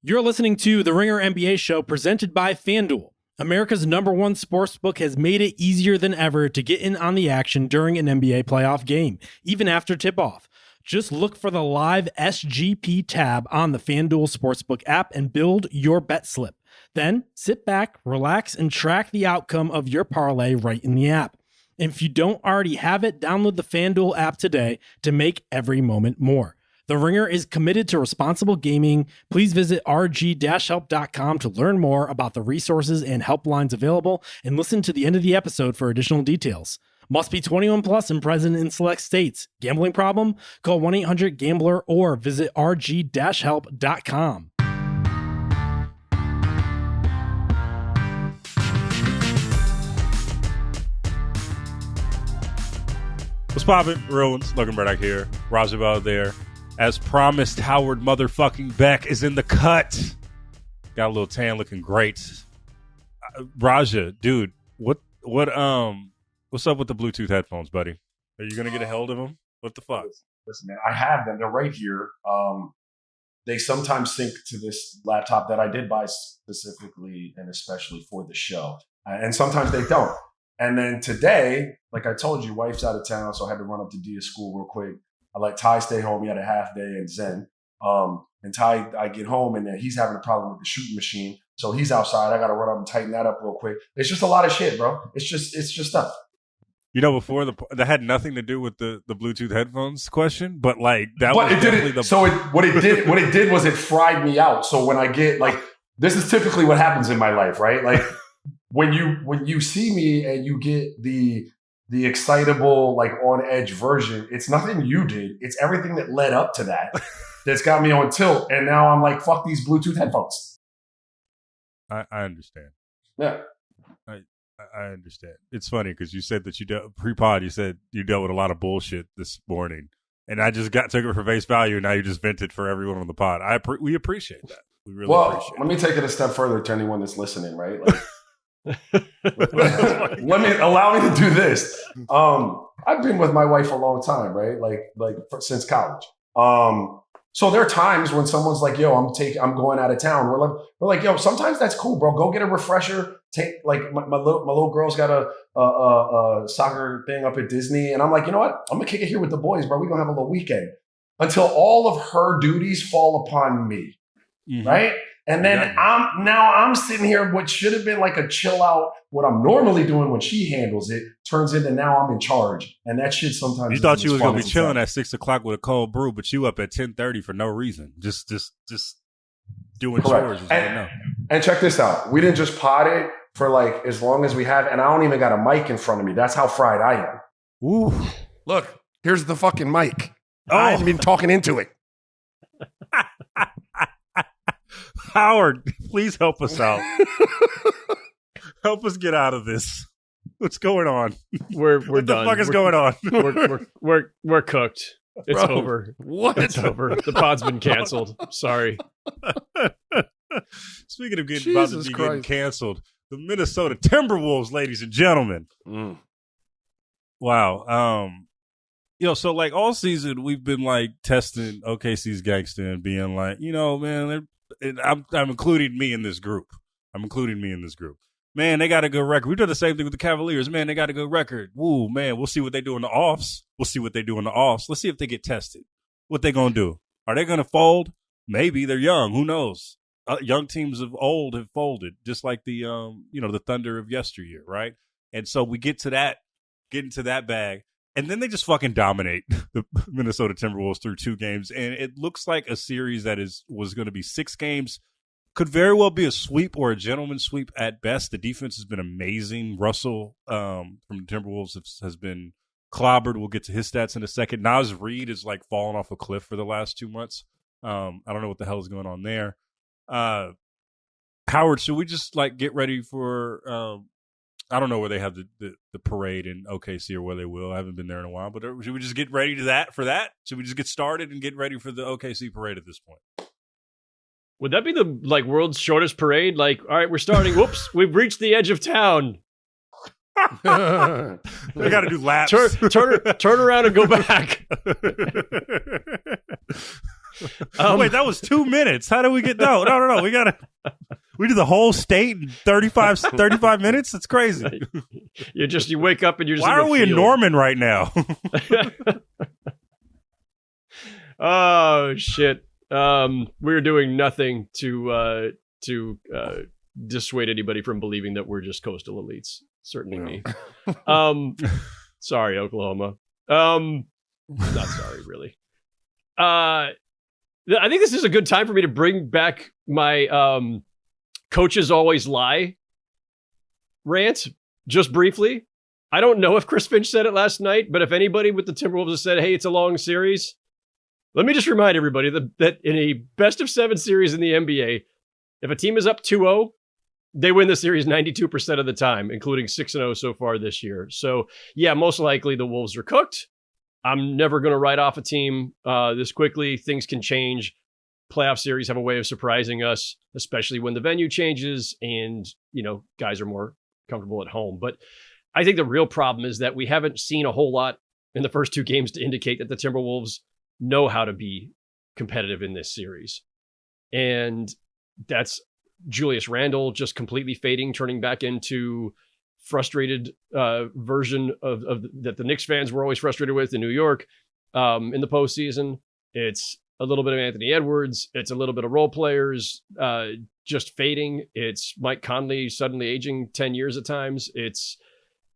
You're listening to the Ringer NBA show presented by FanDuel. America's #1 sportsbook has made it easier than ever to get in on the action during an NBA playoff game, even after tip-off. Just look for the live SGP tab on the FanDuel Sportsbook app and build your bet slip. Then sit back, relax, and track the outcome of your parlay right in the app. And if you don't already have it, download the FanDuel app today to make every moment more. The Ringer is committed to responsible gaming. Please visit rg-help.com to learn more about the resources and helplines available and listen to the end of the episode for additional details. Must be 21 plus and present in select states. Gambling problem? Call 1-800-GAMBLER or visit rg-help.com. What's poppin'? Real ones. Logan Murdock here. Raja out there. As promised, Howard motherfucking Beck is in the cut. Got a little tan, looking great. Raja, dude, what's up with the Bluetooth headphones, buddy? Are you gonna get a hold of them? What the fuck? Listen, man, I have them. They're right here. They sometimes sync to this laptop that I did buy specifically and especially for the show, and sometimes they don't. And then today, like I told you, wife's out of town, so I had to run up to Dia's school real quick. I let Ty stay home. He had a half day and Zen. And Ty, I get home and then he's having a problem with the shooting machine. So he's outside. I got to run up and tighten that up real quick. It's just a lot of shit, bro. It's just stuff. You know, before that had nothing to do with the Bluetooth headphones question, but like that but was it definitely didn't. So what it did was it fried me out. So when I get like, this is typically what happens in my life, right? Like when you see me and you get the excitable, like on edge version, it's nothing you did. It's everything that led up to that that's got me on tilt. And now I'm like, fuck these Bluetooth headphones. I understand. Yeah. I understand. It's funny because you said that pre-pod, you said you dealt with a lot of bullshit this morning. And I just took it for face value. And now you just vented for everyone on the pod. We appreciate that. We really appreciate it. Let me take it a step further to anyone that's listening, right? Like, allow me to do this. I've been with my wife a long time, right? Since college. So there are times when someone's like, "Yo, I'm going out of town." We're like, "Yo, sometimes that's cool, bro. Go get a refresher. Take like my little girl's got a soccer thing up at Disney, and I'm like, you know what? I'm gonna kick it here with the boys, bro. We're gonna have a little weekend until all of her duties fall upon me, right?" And then I'm sitting here, what should have been like a chill out, what I'm normally doing when she handles it, turns into now I'm in charge. And that shit sometimes. You thought you was going to be chilling at 6 o'clock with a cold brew, but you up at 10:30 for no reason. Just doing chores. And check this out. We didn't just pod it for like as long as we have, and I don't even got a mic in front of me. That's how fried I am. Ooh. Look, here's the fucking mic. Oh. I haven't been talking into it. Howard, please help us out. Help us get out of this. What's going on? We're what done. What the fuck is going on? We're cooked. It's Bro, over. What? It's over. The pod's been canceled. Sorry. Speaking of getting canceled, the Minnesota Timberwolves, ladies and gentlemen. Wow. So like all season we've been like testing OKC's gangster and being like, man, I'm including me in this group. Man, they got a good record. We've done the same thing with the Cavaliers. Man, they got a good record. Woo, man, we'll see what they do in the offs. Let's see if they get tested. What they going to do? Are they going to fold? Maybe. They're young. Who knows? Young teams of old have folded, just like the the Thunder of yesteryear, right? And so we get into that bag. And then they just fucking dominate the Minnesota Timberwolves through 2 games. And it looks like a series that was going to be 6 games. Could very well be a sweep or a gentleman's sweep at best. The defense has been amazing. Russell from the Timberwolves has been clobbered. We'll get to his stats in a second. Naz Reid is like falling off a cliff for the last 2 months. I don't know what the hell is going on there. Howard, should we just like get ready for I don't know where they have the parade in OKC or where they will. I haven't been there in a while. But should we just get ready for that? Should we just get started and get ready for the OKC parade at this point? Would that be the like world's shortest parade? Like, all right, we're starting. Whoops, we've reached the edge of town. They got to do laps. Turn around and go back. Wait, that was 2 minutes. How did we get no? We did the whole state in 35 minutes? That's crazy. You wake up and you're just Why are we in Norman right now? Oh shit. We're doing nothing to dissuade anybody from believing that we're just coastal elites. Certainly me. Sorry, Oklahoma. Not sorry, really. I think this is a good time for me to bring back my coaches always lie rant just briefly. I don't know if Chris Finch said it last night, but if anybody with the Timberwolves has said, hey, it's a long series, let me just remind everybody that in a best of 7 series in the NBA, if a team is up 2-0, they win the series 92% of the time, including 6-0 so far this year. So, yeah, most likely the Wolves are cooked. I'm never going to write off a team this quickly. Things can change. Playoff series have a way of surprising us, especially when the venue changes and, guys are more comfortable at home. But I think the real problem is that we haven't seen a whole lot in the first 2 games to indicate that the Timberwolves know how to be competitive in this series. And that's Julius Randle just completely fading, turning back into frustrated version of that the Knicks fans were always frustrated with in New York in the postseason. It's a little bit of Anthony Edwards. It's a little bit of role players just fading. It's Mike Conley suddenly aging 10 years at times.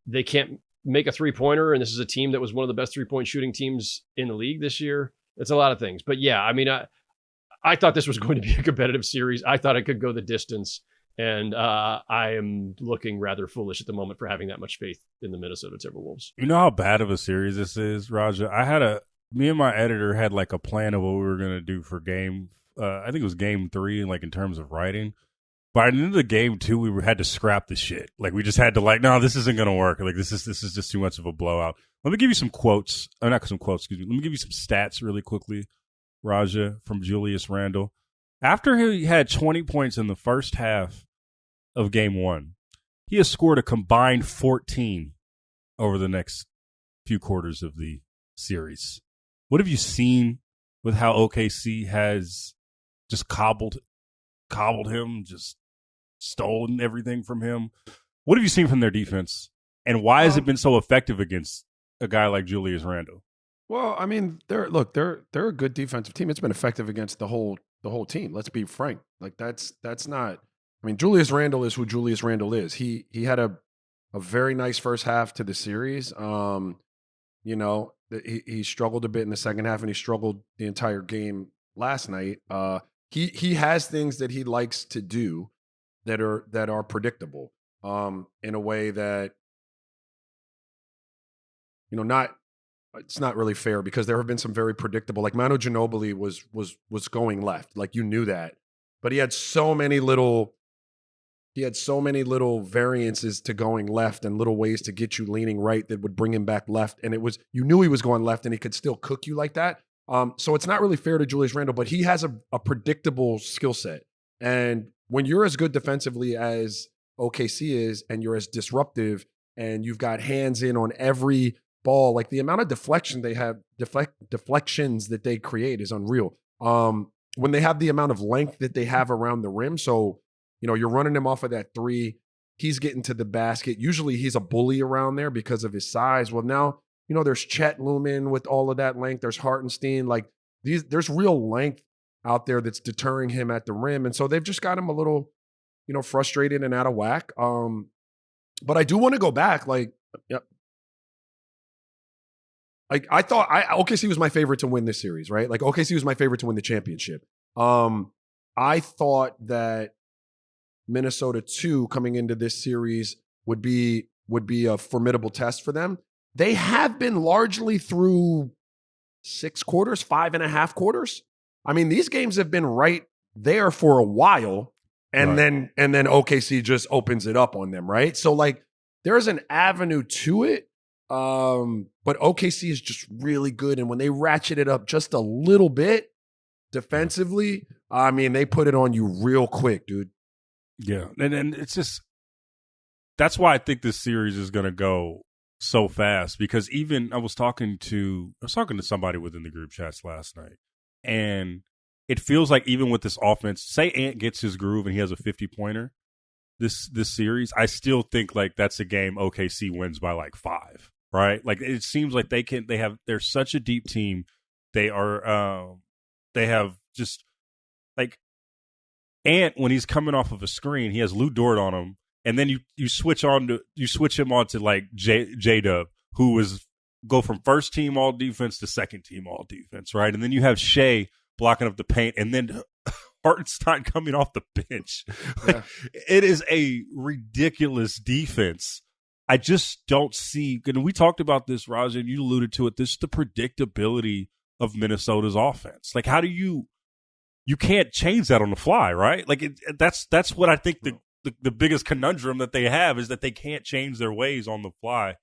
They can't make a 3-pointer, and this is a team that was one of the best 3-point shooting teams in the league this year. It's a lot of things. But yeah, I mean, I thought this was going to be a competitive series. I thought it could go the distance. And I am looking rather foolish at the moment for having that much faith in the Minnesota Timberwolves. You know how bad of a series this is, Raja? Me and my editor had like a plan of what we were going to do for I think it was game 3, like in terms of writing. By the end of the game 2, we had to scrap the shit. Like we just had to no, this isn't going to work. Like this is just too much of a blowout. Let me give you some quotes. Not some quotes, excuse me. Let me give you some stats really quickly, Raja, from Julius Randle. After he had 20 points in the first half of game 1, he has scored a combined 14 over the next few quarters of the series. What have you seen with how OKC has just cobbled him, just stolen everything from him? What have you seen from their defense? And why has it been so effective against a guy like Julius Randle? Well, I mean, they're a good defensive team. It's been effective against the whole team. Let's be frank. Like that's not. I mean, Julius Randle is who Julius Randle is. He had a very nice first half to the series. He struggled a bit in the second half, and he struggled the entire game last night. He has things that he likes to do that are predictable in a way that it's not really fair, because there have been some very predictable, like Manu Ginobili was going left, like you knew that, but he had so many little variances to going left and little ways to get you leaning right that would bring him back left, and you knew he was going left, and he could still cook you like that. So it's not really fair to Julius Randle, but he has a predictable skill set. And when you're as good defensively as OKC is, and you're as disruptive, and you've got hands in on every ball, like the amount of deflections that they create is unreal. When they have the amount of length that they have around the rim, so you're running him off of that 3, he's getting to the basket. Usually he's a bully around there because of his size. Well, now there's Chet looming with all of that length. There's Hartenstein. Like there's real length out there that's deterring him at the rim. And so they've just got him a little, frustrated and out of whack. But I do want to go back. Like I thought OKC was my favorite to win this series, right? Like OKC was my favorite to win the championship. I thought that Minnesota 2 coming into this series would be a formidable test for them. They have been largely through 6 quarters, 5.5 quarters. I mean, these games have been right there for a while, and then OKC just opens it up on them, right? So like there's an avenue to it, but OKC is just really good, and when they ratchet it up just a little bit defensively, I mean, they put it on you real quick, dude. Yeah, and it's just that's why I think this series is going to go so fast, because even I was talking to somebody within the group chats last night, And it feels like even with this offense, say Ant gets his groove and he has a 50-pointer this series, I still think like that's a game OKC wins by like 5, right? Like it seems like they're such a deep team. They have just like Ant, when he's coming off of a screen, he has Lou Dort on him, and then you switch him on to like J-Dub, who was go from first team all defense to second team all defense, right? And then you have Shai blocking up the paint, and then Hartenstein coming off the bench. Like, it is a ridiculous defense. I just don't see, and we talked about this, Raj, and you alluded to it, this is the predictability of Minnesota's offense. Like, how do you can't change that on the fly, right? Like, that's what I think the biggest conundrum that they have is that they can't change their ways on the fly.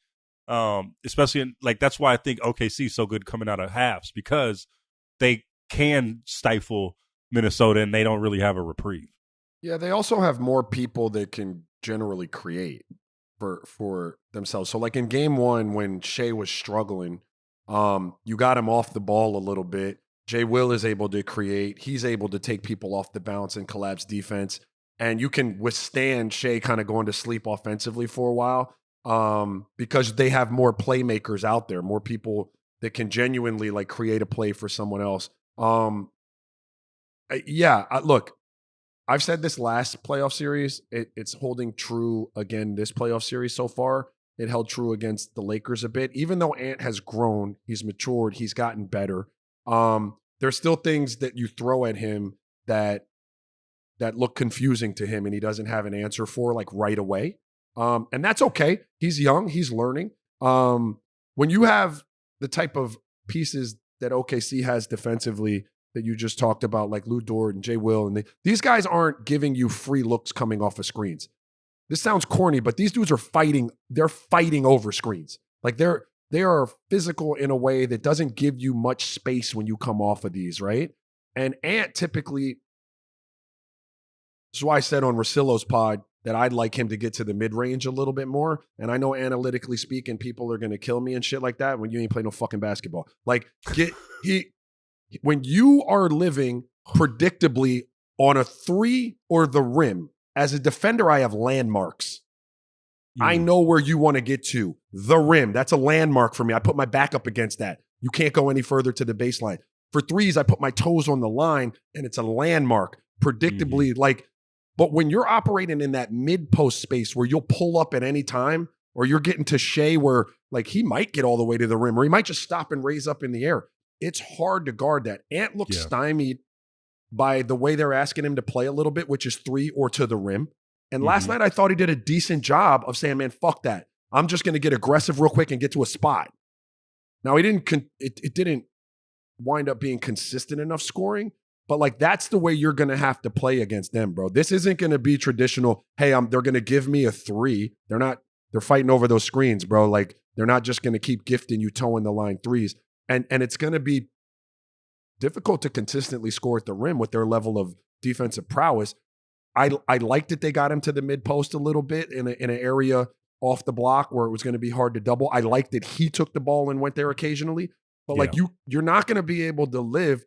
Especially in, like, that's why I think OKC is so good coming out of halves, because they can stifle Minnesota and they don't really have a reprieve. Yeah, they also have more people that can generally create for themselves. So like in game 1 when Shai was struggling, you got him off the ball a little bit. Jay Will is able to create. He's able to take people off the bounce and collapse defense. And you can withstand Shai kind of going to sleep offensively for a while because they have more playmakers out there, more people that can genuinely like create a play for someone else. Look, I've said this last playoff series. It's holding true again this playoff series so far. It held true against the Lakers a bit. Even though Ant has grown, he's matured, he's gotten better. There's still things that you throw at him that look confusing to him and he doesn't have an answer for like right away. And that's okay. He's young, he's learning. When you have the type of pieces that OKC has defensively that you just talked about, like Lou Dort and Jay Will, and these guys aren't giving you free looks coming off of screens. This sounds corny, but these dudes are fighting. They're fighting over screens. Like they are physical in a way that doesn't give you much space when you come off of these, right? And Ant typically, that's why I said on Russillo's pod that I'd like him to get to the mid-range a little bit more. And I know analytically speaking, people are going to kill me and shit like that when you ain't play no fucking basketball. Like when you are living predictably on a 3 or the rim, as a defender, I have landmarks. I know where you want to get to. The rim, that's a landmark for me. I put my back up against that. You can't go any further to the baseline. For threes, I put my toes on the line, and it's a landmark. Predictably, but when you're operating in that mid-post space where you'll pull up at any time, or you're getting to Shai where like he might get all the way to the rim, or he might just stop and raise up in the air. It's hard to guard that. Ant looks stymied by the way they're asking him to play a little bit, which is 3 or to the rim. And last night I thought he did a decent job of saying, man, fuck that. I'm just going to get aggressive real quick and get to a spot. Now it didn't wind up being consistent enough scoring, but like that's the way you're going to have to play against them, bro. This isn't going to be traditional. Hey, they're going to give me a 3. They're fighting over those screens, bro. Like they're not just going to keep gifting you towing the line threes. And it's going to be difficult to consistently score at the rim with their level of defensive prowess. I liked that they got him to the mid post a little bit in an area off the block where it was going to be hard to double. I liked that he took the ball and went there occasionally. But like you're not going to be able to live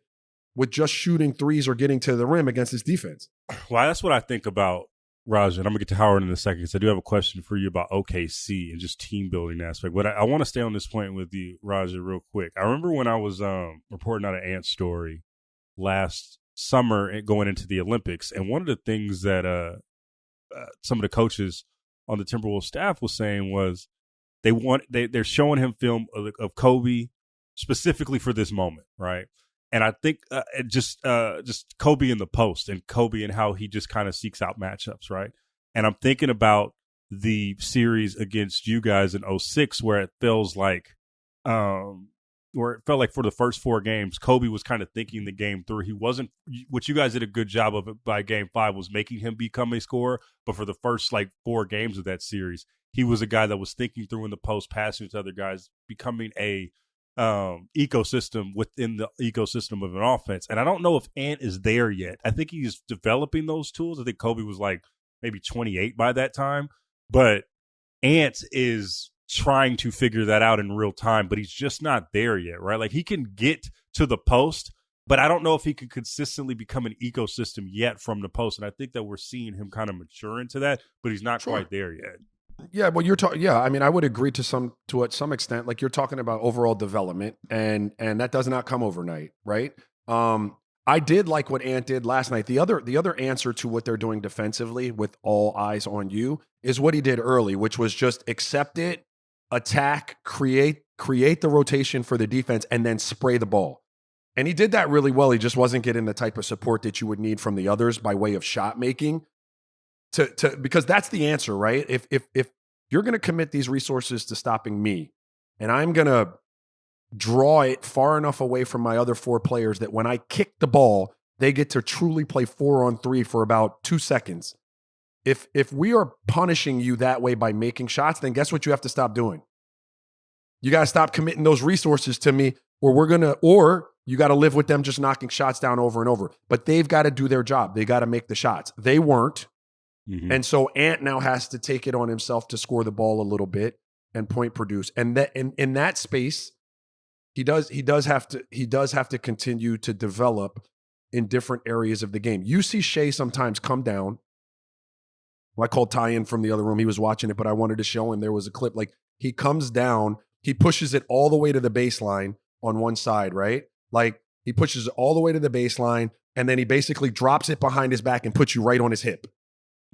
with just shooting threes or getting to the rim against this defense. Well, that's what I think about Raj, and I'm going to get to Howard in a second because I do have a question for you about OKC and just team building aspect. But I want to stay on this point with you, Raja, real quick. I remember when I was reporting out an Ant story last summer going into the Olympics, and one of the things that some of the coaches on the Timberwolves staff was saying was they're showing him film of Kobe specifically for this moment, right? And I think just Kobe in the post and Kobe and how he just kind of seeks out matchups, right? And I'm thinking about the series against you guys in 2006 where it feels like for the first 4 games, Kobe was kind of thinking the game through. He wasn't, what you guys did a good job of it by game 5 was making him become a scorer. But for the first 4 games of that series, he was a guy that was thinking through in the post, passing to other guys, becoming a ecosystem within the ecosystem of an offense. And I don't know if Ant is there yet. I think he's developing those tools. I think Kobe was maybe 28 by that time, but Ant is trying to figure that out in real time, but he's just not there yet, right? Like he can get to the post, But I don't know if he could consistently become an ecosystem yet from the post. And I think that we're seeing him kind of mature into that, but he's not quite there yet. Yeah, well, you're talking. Yeah, I mean, I would agree to some extent. Like you're talking about overall development, and that does not come overnight, right? I did like what Ant did last night. The other answer to what they're doing defensively, with all eyes on you, is what he did early, which was just accept it, attack, create the rotation for the defense, and then spray the ball. And he did that really well. He just wasn't getting the type of support that you would need from the others by way of shot making. Because that's the answer, right? If you're going to commit these resources to stopping me, and I'm going to draw it far enough away from my other 4 players that when I kick the ball, they get to truly play 4-on-3 for about 2 seconds. If we are punishing you that way by making shots, then guess what you have to stop doing? You got to stop committing those resources to me, or you got to live with them just knocking shots down over and over. But they've got to do their job. They got to make the shots. They weren't. Mm-hmm. And so Ant now has to take it on himself to score the ball a little bit and point produce. And that in that space, he does have to continue to develop in different areas of the game. You see Shai sometimes come down. Well, I called Ty in from the other room. He was watching it, but I wanted to show him there was a clip. Like he comes down, he pushes it all the way to the baseline on one side, right? Like he pushes it all the way to the baseline, and then he basically drops it behind his back and puts you right on his hip.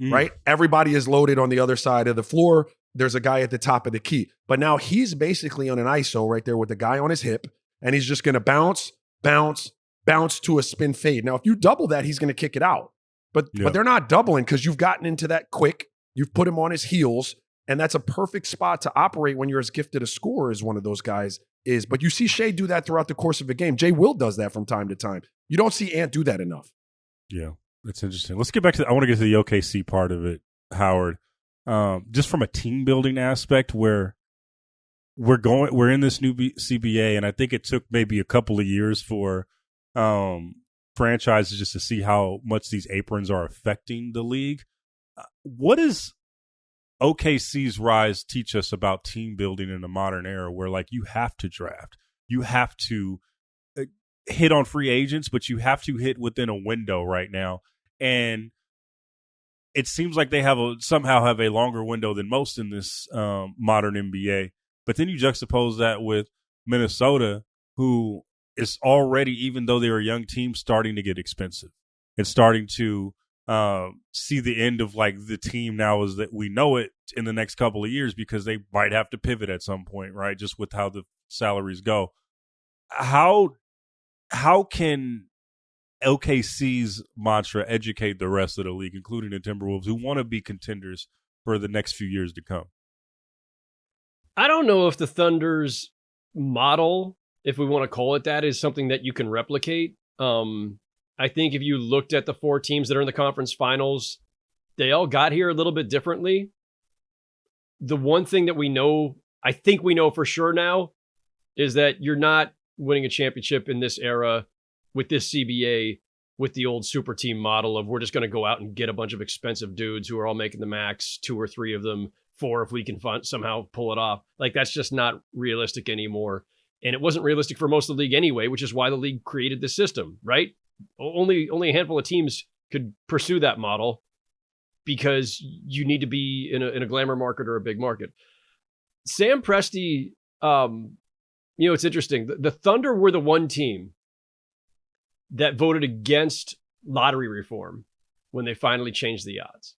Right? Everybody is loaded on the other side of the floor. There's a guy at the top of the key. But now he's basically on an ISO right there with the guy on his hip, and he's just going to bounce to a spin fade. Now, if you double that, he's going to kick it out. But they're not doubling because you've gotten into that quick. You've put him on his heels, and that's a perfect spot to operate when you're as gifted a scorer as one of those guys is. But you see Shai do that throughout the course of a game. Jay Will does that from time to time. You don't see Ant do that enough. Yeah. That's interesting. Let's get back to I want to get to the OKC part of it, Howard. Just from a team building aspect, where we're in this new CBA, and I think it took maybe a couple of years for franchises just to see how much these aprons are affecting the league. What does OKC's rise teach us about team building in the modern era, where like you have to draft, you have to hit on free agents, but you have to hit within a window right now. And it seems like they somehow have a longer window than most in this modern NBA. But then you juxtapose that with Minnesota, who is already, even though they're a young team, starting to get expensive. It's starting to see the end of like the team now is that we know it in the next couple of years because they might have to pivot at some point, right? Just with how the salaries go. How can OKC's mantra educate the rest of the league, including the Timberwolves, who want to be contenders for the next few years to come? I don't know if the Thunder's model, if we want to call it that, is something that you can replicate. I think if you looked at the 4 teams that are in the conference finals, they all got here a little bit differently. The one thing that we know, I think we know for sure now, is that you're not winning a championship in this era with this CBA with the old super team model of we're just going to go out and get a bunch of expensive dudes who are all making the max, 2 or 3 of them, 4 if we can somehow pull it off. Like that's just not realistic anymore. And it wasn't realistic for most of the league anyway, which is why the league created this system, right? Only a handful of teams could pursue that model because you need to be in a glamour market or a big market. Sam Presti, it's interesting. The Thunder were the one team that voted against lottery reform when they finally changed the odds.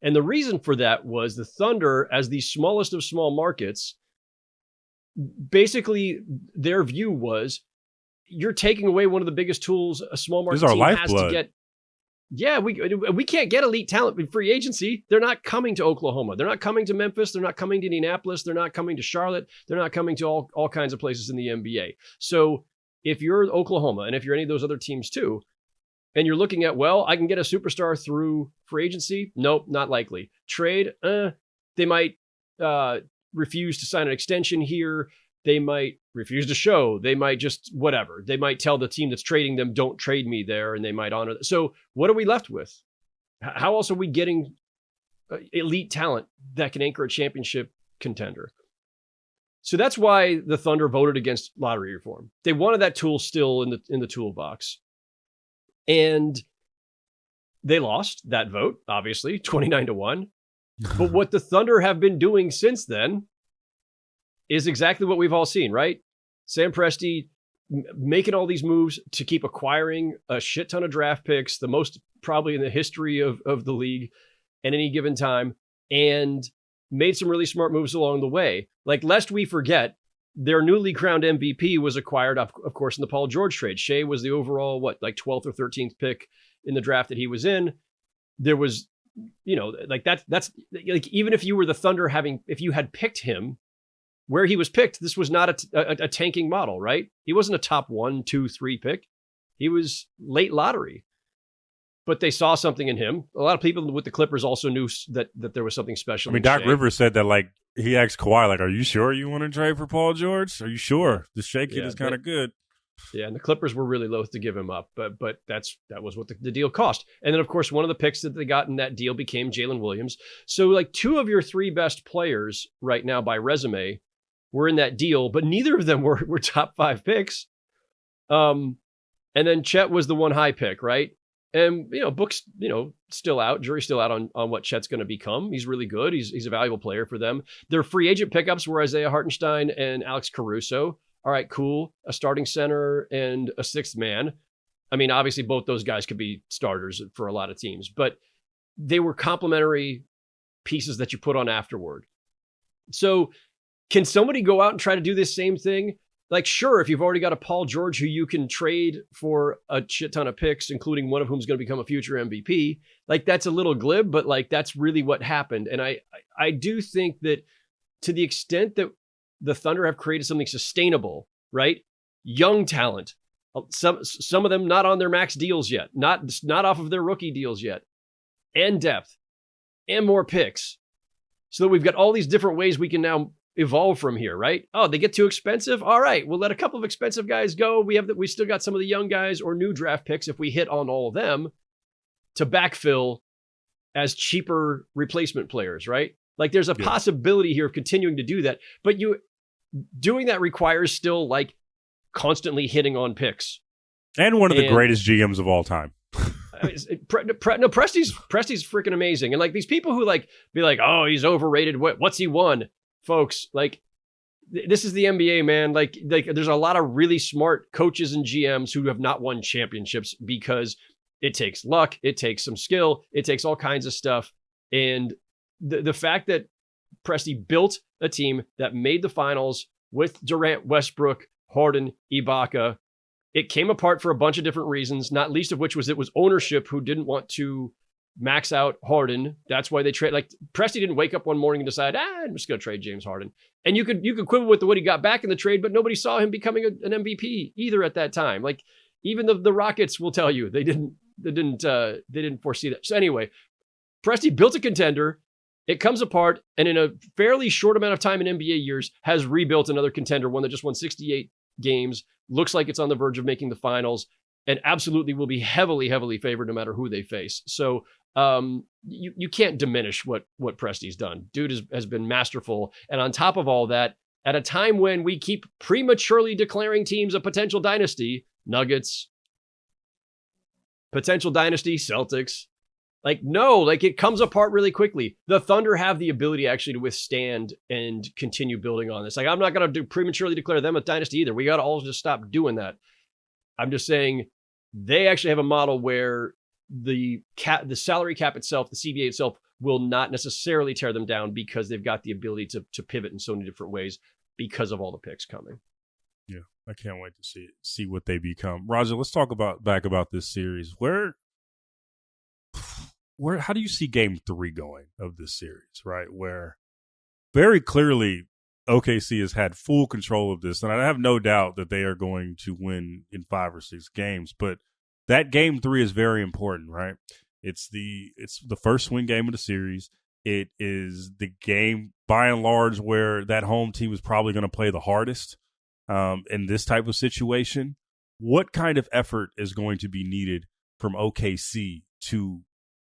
And the reason for that was the Thunder, as the smallest of small markets, basically their view was you're taking away one of the biggest tools a small market team has to get. Yeah, we can't get elite talent in free agency. They're not coming to Oklahoma. They're not coming to Memphis. They're not coming to Indianapolis. They're not coming to Charlotte. They're not coming to all kinds of places in the NBA. So if you're Oklahoma and if you're any of those other teams too, and you're looking at, well, I can get a superstar through free agency. Nope, not likely. Trade, they might refuse to sign an extension here. They might refuse to show. They might just whatever. They might tell the team that's trading them, don't trade me there, and they might honor that. So what are we left with? How else are we getting elite talent that can anchor a championship contender? So that's why the Thunder voted against lottery reform. They wanted that tool still in the toolbox. And they lost that vote, obviously, 29-1. But what the Thunder have been doing since then is exactly what we've all seen, right? Sam Presti making all these moves to keep acquiring a shit ton of draft picks, the most probably in the history of the league at any given time, and made some really smart moves along the way. Like, lest we forget, their newly crowned MVP was acquired, of course, in the Paul George trade. Shai was the overall, 12th or 13th pick in the draft that he was in. There was, that's like, even if you were the Thunder if you had picked him where he was picked, this was not a tanking model, right? He wasn't a top 1, 2, 3 pick. He was late lottery. But they saw something in him. A lot of people with the Clippers also knew that there was something special. I mean, Doc Rivers said that, he asked Kawhi, are you sure you want to trade for Paul George? Are you sure? The Shai kid is kind of good. Yeah, and the Clippers were really loath to give him up, but that was what the deal cost. And then, of course, one of the picks that they got in that deal became Jalen Williams. So, 2 of your 3 best players right now by resume were in that deal, but neither of them were top 5 picks. And then Chet was the one high pick, right? And, Book's, still out, jury's still out on what Chet's going to become. He's really good. He's a valuable player for them. Their free agent pickups were Isaiah Hartenstein and Alex Caruso. All right, cool. A starting center and a 6th man. I mean, obviously both those guys could be starters for a lot of teams, but they were complementary pieces that you put on afterward. So can somebody go out and try to do this same thing? Sure, if you've already got a Paul George who you can trade for a shit ton of picks, including one of whom's going to become a future MVP, that's a little glib, but that's really what happened. And I do think that to the extent that the Thunder have created something sustainable, right? Young talent, some of them not on their max deals yet, not off of their rookie deals yet, and depth, and more picks. So that we've got all these different ways we can now evolve from here, right? Oh, they get too expensive? All right, we'll let a couple of expensive guys go. We still got some of the young guys or new draft picks if we hit on all of them to backfill as cheaper replacement players, right? There's a possibility here of continuing to do that, but doing that requires still constantly hitting on picks. And one of the greatest GMs of all time. Presti's freaking amazing. And these people who be like, oh, he's overrated. What's he won? Folks, this is the NBA, man. There's a lot of really smart coaches and GMs who have not won championships because it takes luck, it takes some skill, it takes all kinds of stuff. And the fact that Presti built a team that made the finals with Durant, Westbrook, Harden, Ibaka, it came apart for a bunch of different reasons, not least of which was it was ownership who didn't want to max out Harden. That's why they trade. Presti didn't wake up one morning and decide, I'm just going to trade James Harden. And you could quibble with what he got back in the trade, but nobody saw him becoming an MVP either at that time. Even the Rockets will tell you they didn't foresee that. So anyway, Presti built a contender. It comes apart, and in a fairly short amount of time in NBA years, has rebuilt another contender, one that just won 68 games, looks like it's on the verge of making the finals, and absolutely will be heavily, heavily favored no matter who they face. So you can't diminish what Presti's done. Dude has been masterful. And on top of all that, at a time when we keep prematurely declaring teams a potential dynasty, Nuggets, potential dynasty, Celtics, it comes apart really quickly. The Thunder have the ability actually to withstand and continue building on this. I'm not going to prematurely declare them a dynasty either. We got to all just stop doing that. I'm just saying they actually have a model where the salary cap itself, the CBA itself, will not necessarily tear them down because they've got the ability to pivot in so many different ways because of all the picks coming. Yeah, I can't wait to see what they become. Roger, let's talk about this series. How do you see game 3 going of this series, right? Where very clearly OKC has had full control of this, and I have no doubt that they are going to win in 5 or 6 games, but that game 3 is very important, right? It's the first swing game of the series. It is the game, by and large, where that home team is probably going to play the hardest in this type of situation. What kind of effort is going to be needed from OKC to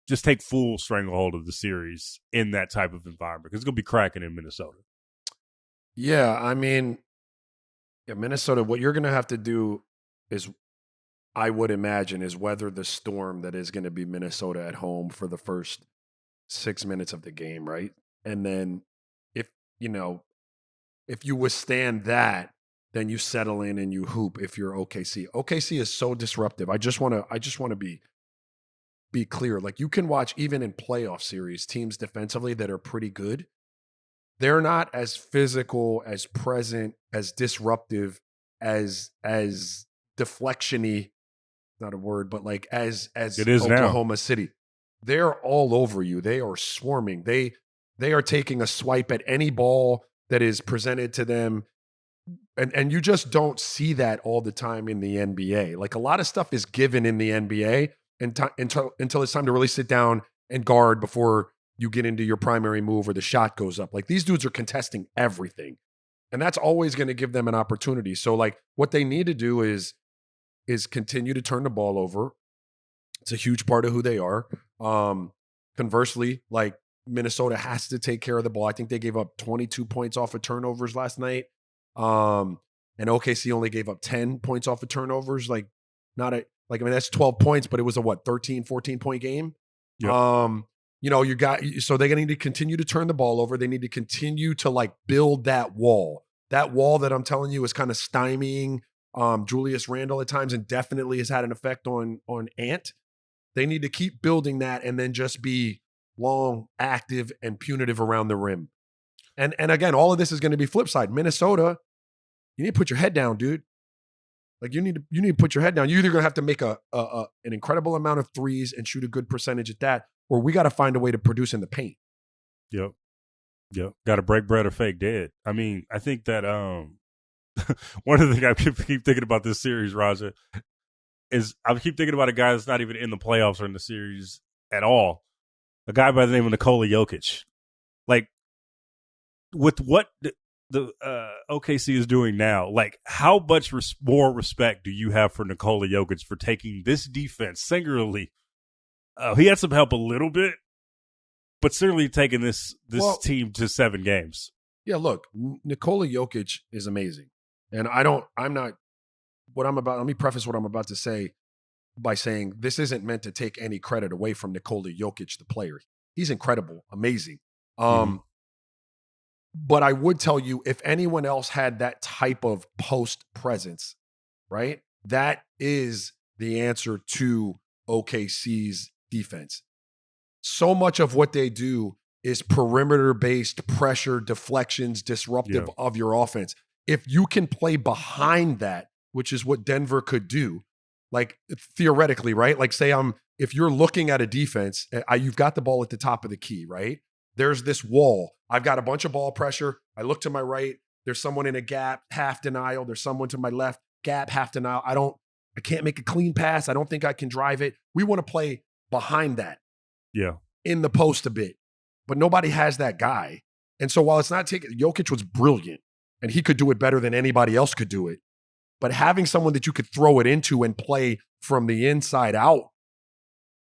just take full stranglehold of the series in that type of environment? Because it's going to be cracking in Minnesota. Yeah, I mean, yeah, Minnesota, what you're going to have to do is, I would imagine, is weather the storm that is going to be Minnesota at home for the first 6 minutes of the game, right? And then if, you know, if you withstand that, then you settle in and you hoop if you're OKC. OKC is so disruptive. I just want to be clear. Like, you can watch even in playoff series teams defensively that are pretty good. They're not as physical, as present, as disruptive, as deflection-y, not a word, but like as It is Oklahoma now. City. They're all over you. They are swarming. They are taking a swipe at any ball that is presented to them. And you just don't see that all the time in the NBA. Like, a lot of stuff is given in the NBA until it's time to really sit down and guard before you get into your primary move or the shot goes up. Like, these dudes are contesting everything. And that's always going to give them an opportunity. So, like, what they need to do is continue to turn the ball over. It's a huge part of who they are. Conversely, like, Minnesota has to take care of the ball. I think they gave up 22 points off of turnovers last night. And OKC only gave up 10 points off of turnovers. Like, I mean, that's 12 points, but it was a 13, 14 point game. Yep. So they're going to need to continue to turn the ball over. They need to continue to, like, build that wall that I'm telling you is kind of stymieing Julius Randle at times, and definitely has had an effect on Ant. They need to keep building that and then just be long, active, and punitive around the rim. And again, all of this is going to be flip side. Minnesota, you need to put your head down, dude. Like, you need to put your head down. You're either going to have to make an incredible amount of threes and shoot a good percentage at that, or we got to find a way to produce in the paint. Yep. Got to break bread or fake dead. I mean, I think that one of the things I keep thinking about this series, Raja, is I keep thinking about a guy that's not even in the playoffs or in the series at all. A guy by the name of Nikola Jokic. Like, with what the OKC is doing now, like, how much more respect do you have for Nikola Jokic for taking this defense singularly? He had some help a little bit, but certainly taking this team to 7 games. Yeah, look, Nikola Jokic is amazing. And let me preface what I'm about to say by saying this isn't meant to take any credit away from Nikola Jokic, the player. He's incredible, amazing. But I would tell you, if anyone else had that type of post presence, right, that is the answer to OKC's defense. So much of what they do is perimeter-based pressure, deflections, disruptive of your offense. If you can play behind that, which is what Denver could do, like, theoretically, right? Like, say if you're looking at a defense, you've got the ball at the top of the key, right? There's this wall. I've got a bunch of ball pressure. I look to my right. There's someone in a gap, half denial. There's someone to my left, gap, half denial. I can't make a clean pass. I don't think I can drive it. We want to play behind that. Yeah. In the post a bit. But nobody has that guy. And so while it's not Jokic was brilliant and he could do it better than anybody else could do it. But having someone that you could throw it into and play from the inside out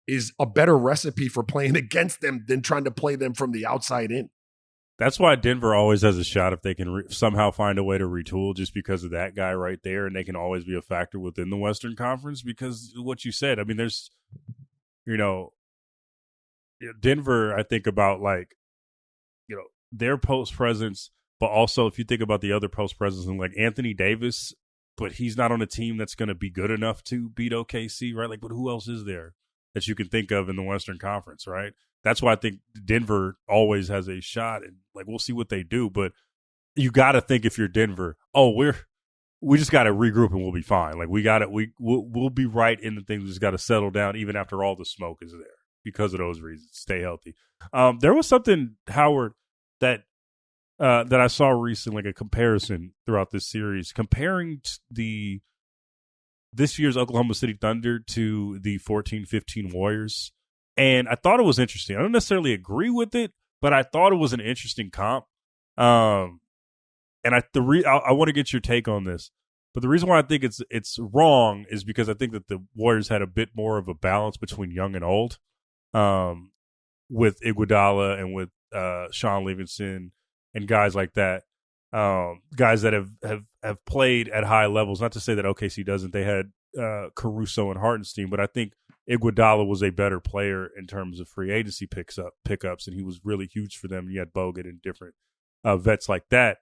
is a better recipe for playing against them than trying to play them from the outside in. That's why Denver always has a shot if they can somehow find a way to retool, just because of that guy right there, and they can always be a factor within the Western Conference. Because what you said, I mean, there's, Denver, I think about, like, their post presence, but also if you think about the other post presence, and like Anthony Davis, but he's not on a team that's going to be good enough to beat OKC, right? Like, but who else is there that you can think of in the Western Conference, right? That's why I think Denver always has a shot, and, like, we'll see what they do. But you got to think, if you're Denver, we just got to regroup and we'll be fine. Like, we'll be right in the things. We just got to settle down, even after all the smoke is there, because of those reasons. Stay healthy. There was something, Howard, that I saw recently, like a comparison throughout this series, comparing this year's Oklahoma City Thunder to the 14-15 Warriors. And I thought it was interesting. I don't necessarily agree with it, but I thought it was an interesting comp. And I want to get your take on this. But the reason why I think it's wrong is because I think that the Warriors had a bit more of a balance between young and old, with Iguodala and with Sean Livingston and guys like that. guys that have played at high levels. Not to say that OKC doesn't. They had Caruso and Hartenstein, but I think Iguodala was a better player in terms of free agency pickups, and he was really huge for them. You had Bogut and different vets like that.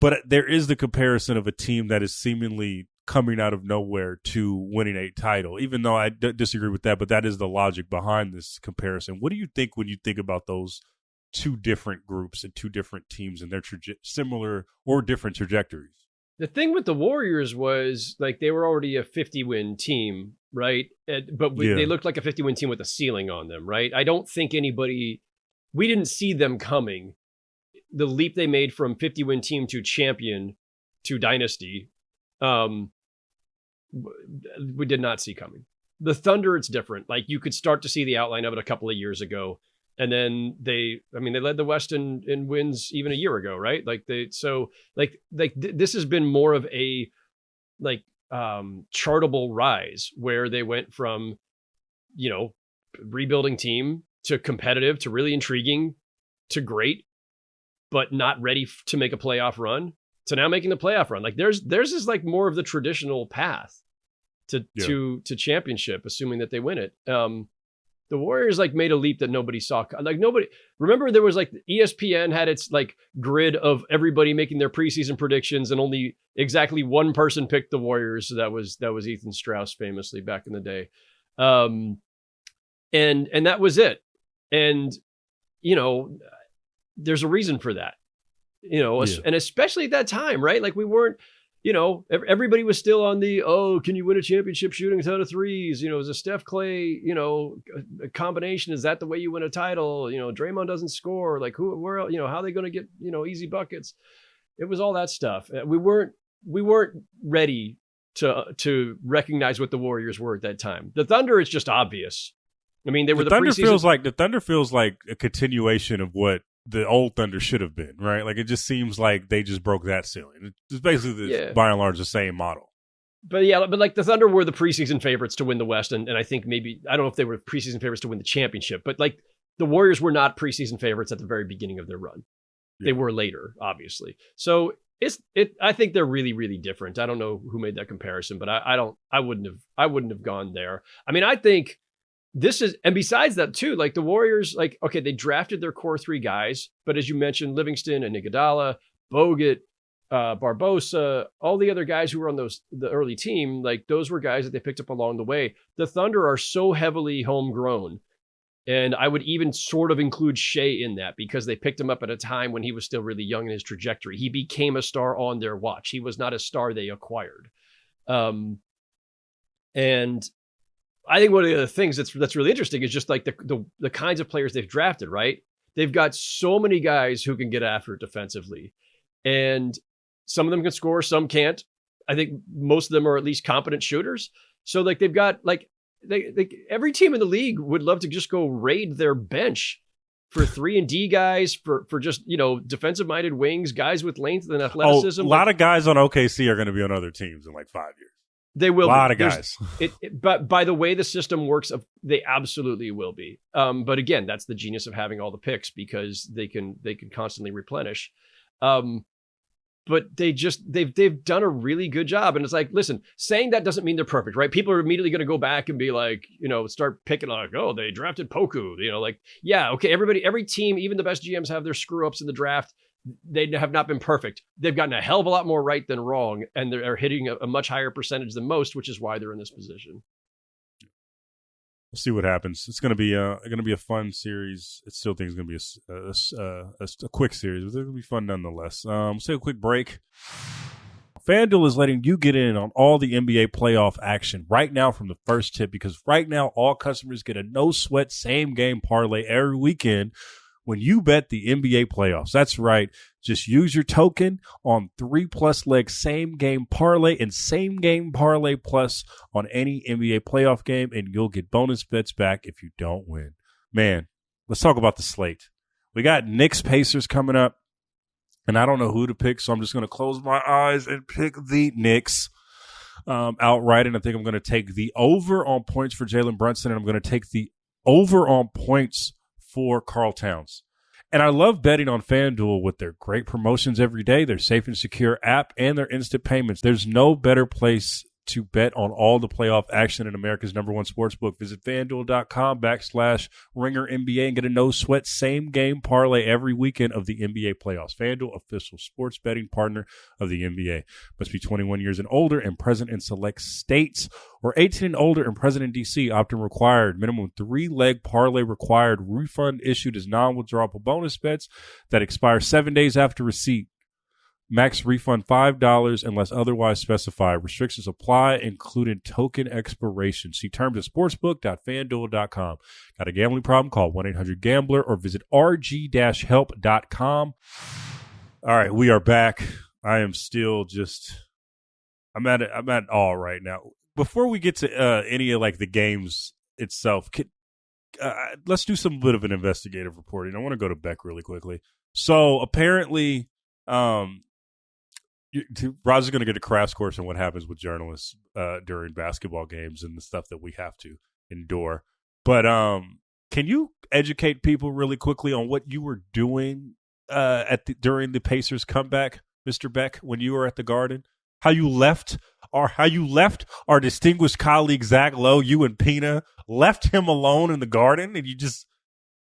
But there is the comparison of a team that is seemingly coming out of nowhere to winning a title, even though I disagree with that, but that is the logic behind this comparison. What do you think when you think about those two different groups and two different teams and their similar or different trajectories? The thing with the Warriors was like they were already a 50-win team, right? They looked like a 50-win team with a ceiling on them, right? I don't think we didn't see them coming. The leap they made from 50-win team to champion to dynasty, we did not see coming. The Thunder, it's different. Like you could start to see the outline of it a couple of years ago. And then they led the West in wins even a year ago, right? This has been more of a chartable rise where they went from, rebuilding team to competitive to really intriguing to great, but not ready to make a playoff run to now making the playoff run. Like theirs is like more of the traditional path to championship, assuming that they win it. The Warriors made a leap that nobody saw. Remember there was ESPN had its grid of everybody making their preseason predictions and only exactly one person picked the Warriors. So that was Ethan Strauss famously back in the day. And that was it. And, there's a reason for that, and especially at that time, right? Like we weren't, everybody was still on the, can you win a championship shooting a ton of threes? Is a Steph Clay, a combination? Is that the way you win a title? Draymond doesnn't score. Like how are they going to get, easy buckets? It was all that stuff. We weren't ready to recognize what the Warriors were at that time. The Thunder, it's just obvious. I mean, they were the Thunder preseason. The Thunder feels like a continuation of what the old Thunder should have been, right? Like it just seems like they just broke that ceiling. It's basically by and large the same model. But the Thunder were the preseason favorites to win the West, and I think I don't know if they were preseason favorites to win the championship, but the Warriors were not preseason favorites at the very beginning of their run. Yeah. They were later, obviously. So I think they're really, really different. I don't know who made that comparison, but I wouldn't have gone there. I mean, I think and besides that too, the Warriors, they drafted their core three guys, but as you mentioned, Livingston and Iguodala, Bogut, Barbosa, all the other guys who were on the early team, those were guys that they picked up along the way. The Thunder are so heavily homegrown, and I would even sort of include Shai in that because they picked him up at a time when he was still really young in his trajectory. He became a star on their watch. He was not a star they acquired. And I think one of the other things that's really interesting is just the kinds of players they've drafted, right? They've got so many guys who can get after it defensively, and some of them can score, some can't. I think most of them are at least competent shooters. So they've got every team in the league would love to just go raid their bench for 3-and-D guys, for just, defensive minded wings, guys with length and athleticism. A lot of guys on OKC are going to be on other teams in 5 years. They will. A lot of guys. But by the way the system works, they absolutely will be. But again, that's the genius of having all the picks because they can constantly replenish. But they've done a really good job. And it's listen, saying that doesn't mean they're perfect, right? People are immediately going to go back and be start picking they drafted Poku, okay. Every team, even the best GMs have their screw ups in the draft. They have not been perfect. They've gotten a hell of a lot more right than wrong, and they're hitting a much higher percentage than most, which is why they're in this position. We'll see what happens. It's going to be a fun series. I still think it's going to be a quick series, but it's going to be fun nonetheless. Let's take a quick break. FanDuel is letting you get in on all the NBA playoff action right now from the first tip because right now all customers get a no-sweat same-game parlay every weekend when you bet the NBA playoffs. That's right. Just use your token on 3+ leg same game parlay and same game parlay plus on any NBA playoff game, and you'll get bonus bets back if you don't win. Man, let's talk about the slate. We got Knicks Pacers coming up, and I don't know who to pick, so I'm just going to close my eyes and pick the Knicks outright, and I think I'm going to take the over on points for Jalen Brunson, and I'm going to take the over on points for Karl Towns. And I love betting on FanDuel with their great promotions every day, their safe and secure app, and their instant payments. There's no better place to bet on all the playoff action in America's #1 sportsbook. Visit FanDuel.com/RingerNBA and get a no-sweat same-game parlay every weekend of the NBA playoffs. FanDuel, official sports betting partner of the NBA. Must be 21 years and older and present in select states, or 18 and older and present in D.C. Opt-in required. Minimum 3-leg parlay required. Refund issued as non-withdrawable bonus bets that expire 7 days after receipt. Max refund $5 unless otherwise specified. Restrictions apply, including token expiration. See terms at sportsbook.fanduel.com. Got a gambling problem? Call 1-800-GAMBLER or visit rg-help.com. All right, we are back. I am still I'm at all right now. Before we get to any of like the games itself, let's do some bit of an investigative reporting. I want to go to Beck really quickly. So apparently, Roger's going to get a crash course on what happens with journalists during basketball games and the stuff that we have to endure. But can you educate people really quickly on what you were doing during the Pacers comeback, Mr. Beck, when you were at the Garden? How you left our distinguished colleague Zach Lowe, you and Pina, left him alone in the Garden, and you just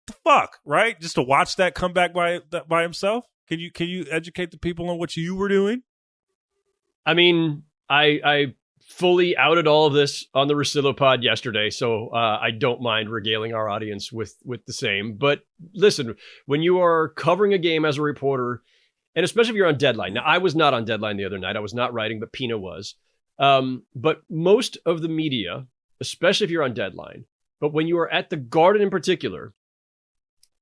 the fuck, right? Just to watch that come back by himself. Can you educate the people on what you were doing? I mean, I fully outed all of this on the Russillo pod yesterday, so I don't mind regaling our audience with the same. But listen, when you are covering a game as a reporter, and especially if you're on deadline. Now, I was not on deadline the other night. I was not writing, but Pina was. But most of the media, especially if you're on deadline, but when you are at the Garden in particular,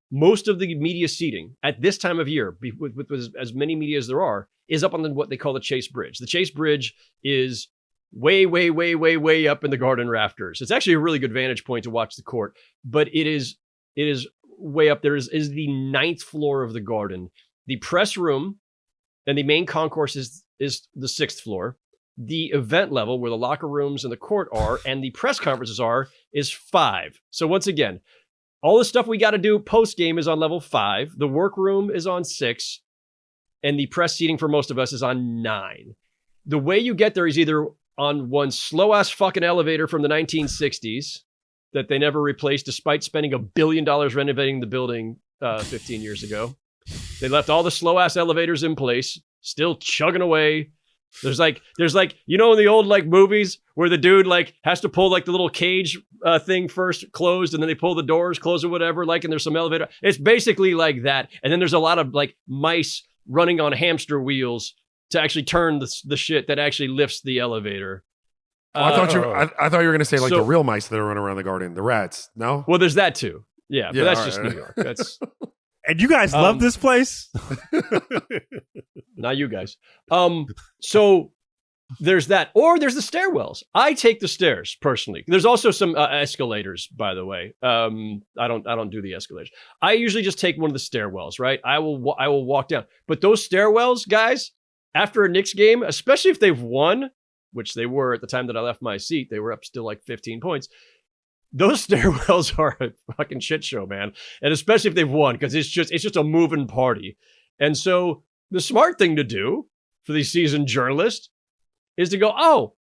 most of the media seating at this time of year, with as many media as there are, is up on what they call the Chase Bridge. The Chase Bridge is way, way, way, way, way up in the Garden rafters. It's actually a really good vantage point to watch the court, but it is way up there. Is the 9th floor of the Garden. The press room and the main concourse is the 6th floor. The event level, where the locker rooms and the court are, and the press conferences are, is 5. So once again, all the stuff we got to do post-game is on level 5. The workroom is on 6. And the press seating for most of us is on 9. The way you get there is either on one slow-ass fucking elevator from the 1960s that they never replaced despite spending $1 billion renovating the building 15 years ago. They left all the slow-ass elevators in place, still chugging away. There's like, you know, in the old like movies where the dude like has to pull like the little cage thing first closed and then they pull the doors closed or whatever, like, and there's some elevator. It's basically like that. And then there's a lot of like mice running on hamster wheels to actually turn the shit that actually lifts the elevator. I thought you were going to say like the real mice that are running around the Garden, the rats. No? Well, there's that too. Yeah, but that's just New York. That's and you guys love this place? Not you guys. So there's that. Or there's the stairwells. I take the stairs personally. There's also some escalators, by the way. I don't do the escalators. I usually just take one of the stairwells, right? I will walk down. But those stairwells, guys, after a Knicks game, especially if they've won, which they were at the time that I left my seat, they were up still like 15 points. Those stairwells are a fucking shit show, man. And especially if they've won, because it's just a moving party. And so the smart thing to do for the seasoned journalist is to go, oh,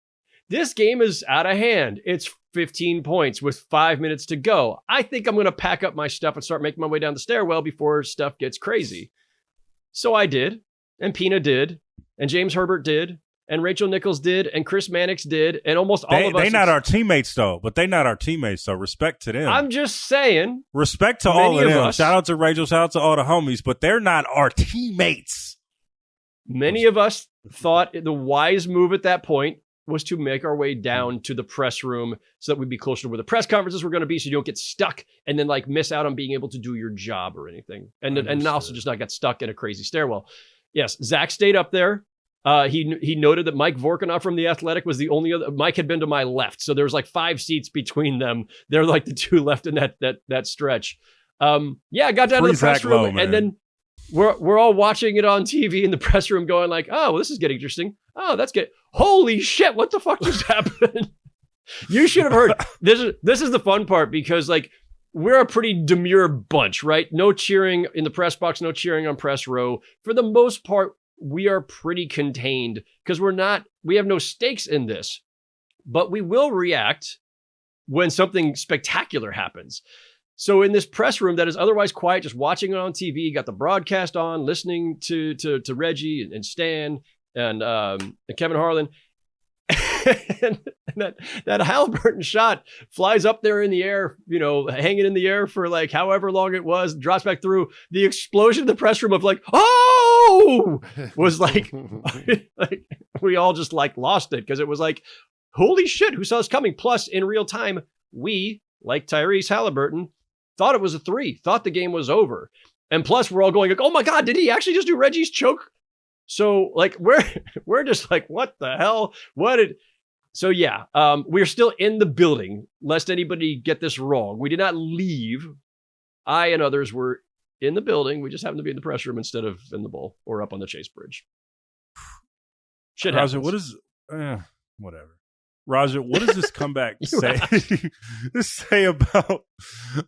this game is out of hand. It's 15 points with 5 minutes to go. I think I'm going to pack up my stuff and start making my way down the stairwell before stuff gets crazy. So I did, and Pina did, and James Herbert did, and Rachel Nichols did, and Chris Mannix did, and almost all of us. They're not our teammates, though. Respect to them. I'm just saying. Respect to all of them. Shout out to Rachel. Shout out to all the homies. But they're not our teammates. Many of us thought the wise move at that point was to make our way down to the press room so that we'd be closer to where the press conferences were going to be, so you don't get stuck and then like miss out on being able to do your job or anything. And also just not get stuck in a crazy stairwell. Yes, Zach stayed up there. He noted that Mike Vorkunov from The Athletic was the only other. Mike had been to my left, so there was like 5 seats between them. They're like the 2 left in that stretch. I got down to the press room, and then we're all watching it on TV in the press room, going like, "Oh, well, this is getting interesting. Oh, that's good. Holy shit! What the fuck just happened?" You should have heard. This is the fun part, because like we're a pretty demure bunch, right? No cheering in the press box, no cheering on press row. For the most part, we are pretty contained because we have no stakes in this, but we will react when something spectacular happens. So in this press room that is otherwise quiet, just watching it on TV, got the broadcast on, listening to Reggie and Stan and Kevin Harlan. and that Haliburton shot flies up there in the air, hanging in the air for like however long it was, drops back through. The explosion in the press room of like, oh, was like, like we all just like lost it because it was like, holy shit, who saw this coming? Plus, in real time, we, like Tyrese Haliburton, thought it was a 3, thought the game was over. And plus, we're all going like, oh my God, did he actually just do Reggie's choke? So like, we're just like, what the hell? So yeah, we're still in the building, lest anybody get this wrong. We did not leave. I and others were in the building. We just happened to be in the press room instead of in the bowl or up on the Chase Bridge. Shit happens. Raja, what is, whatever. Raja, what does this comeback say about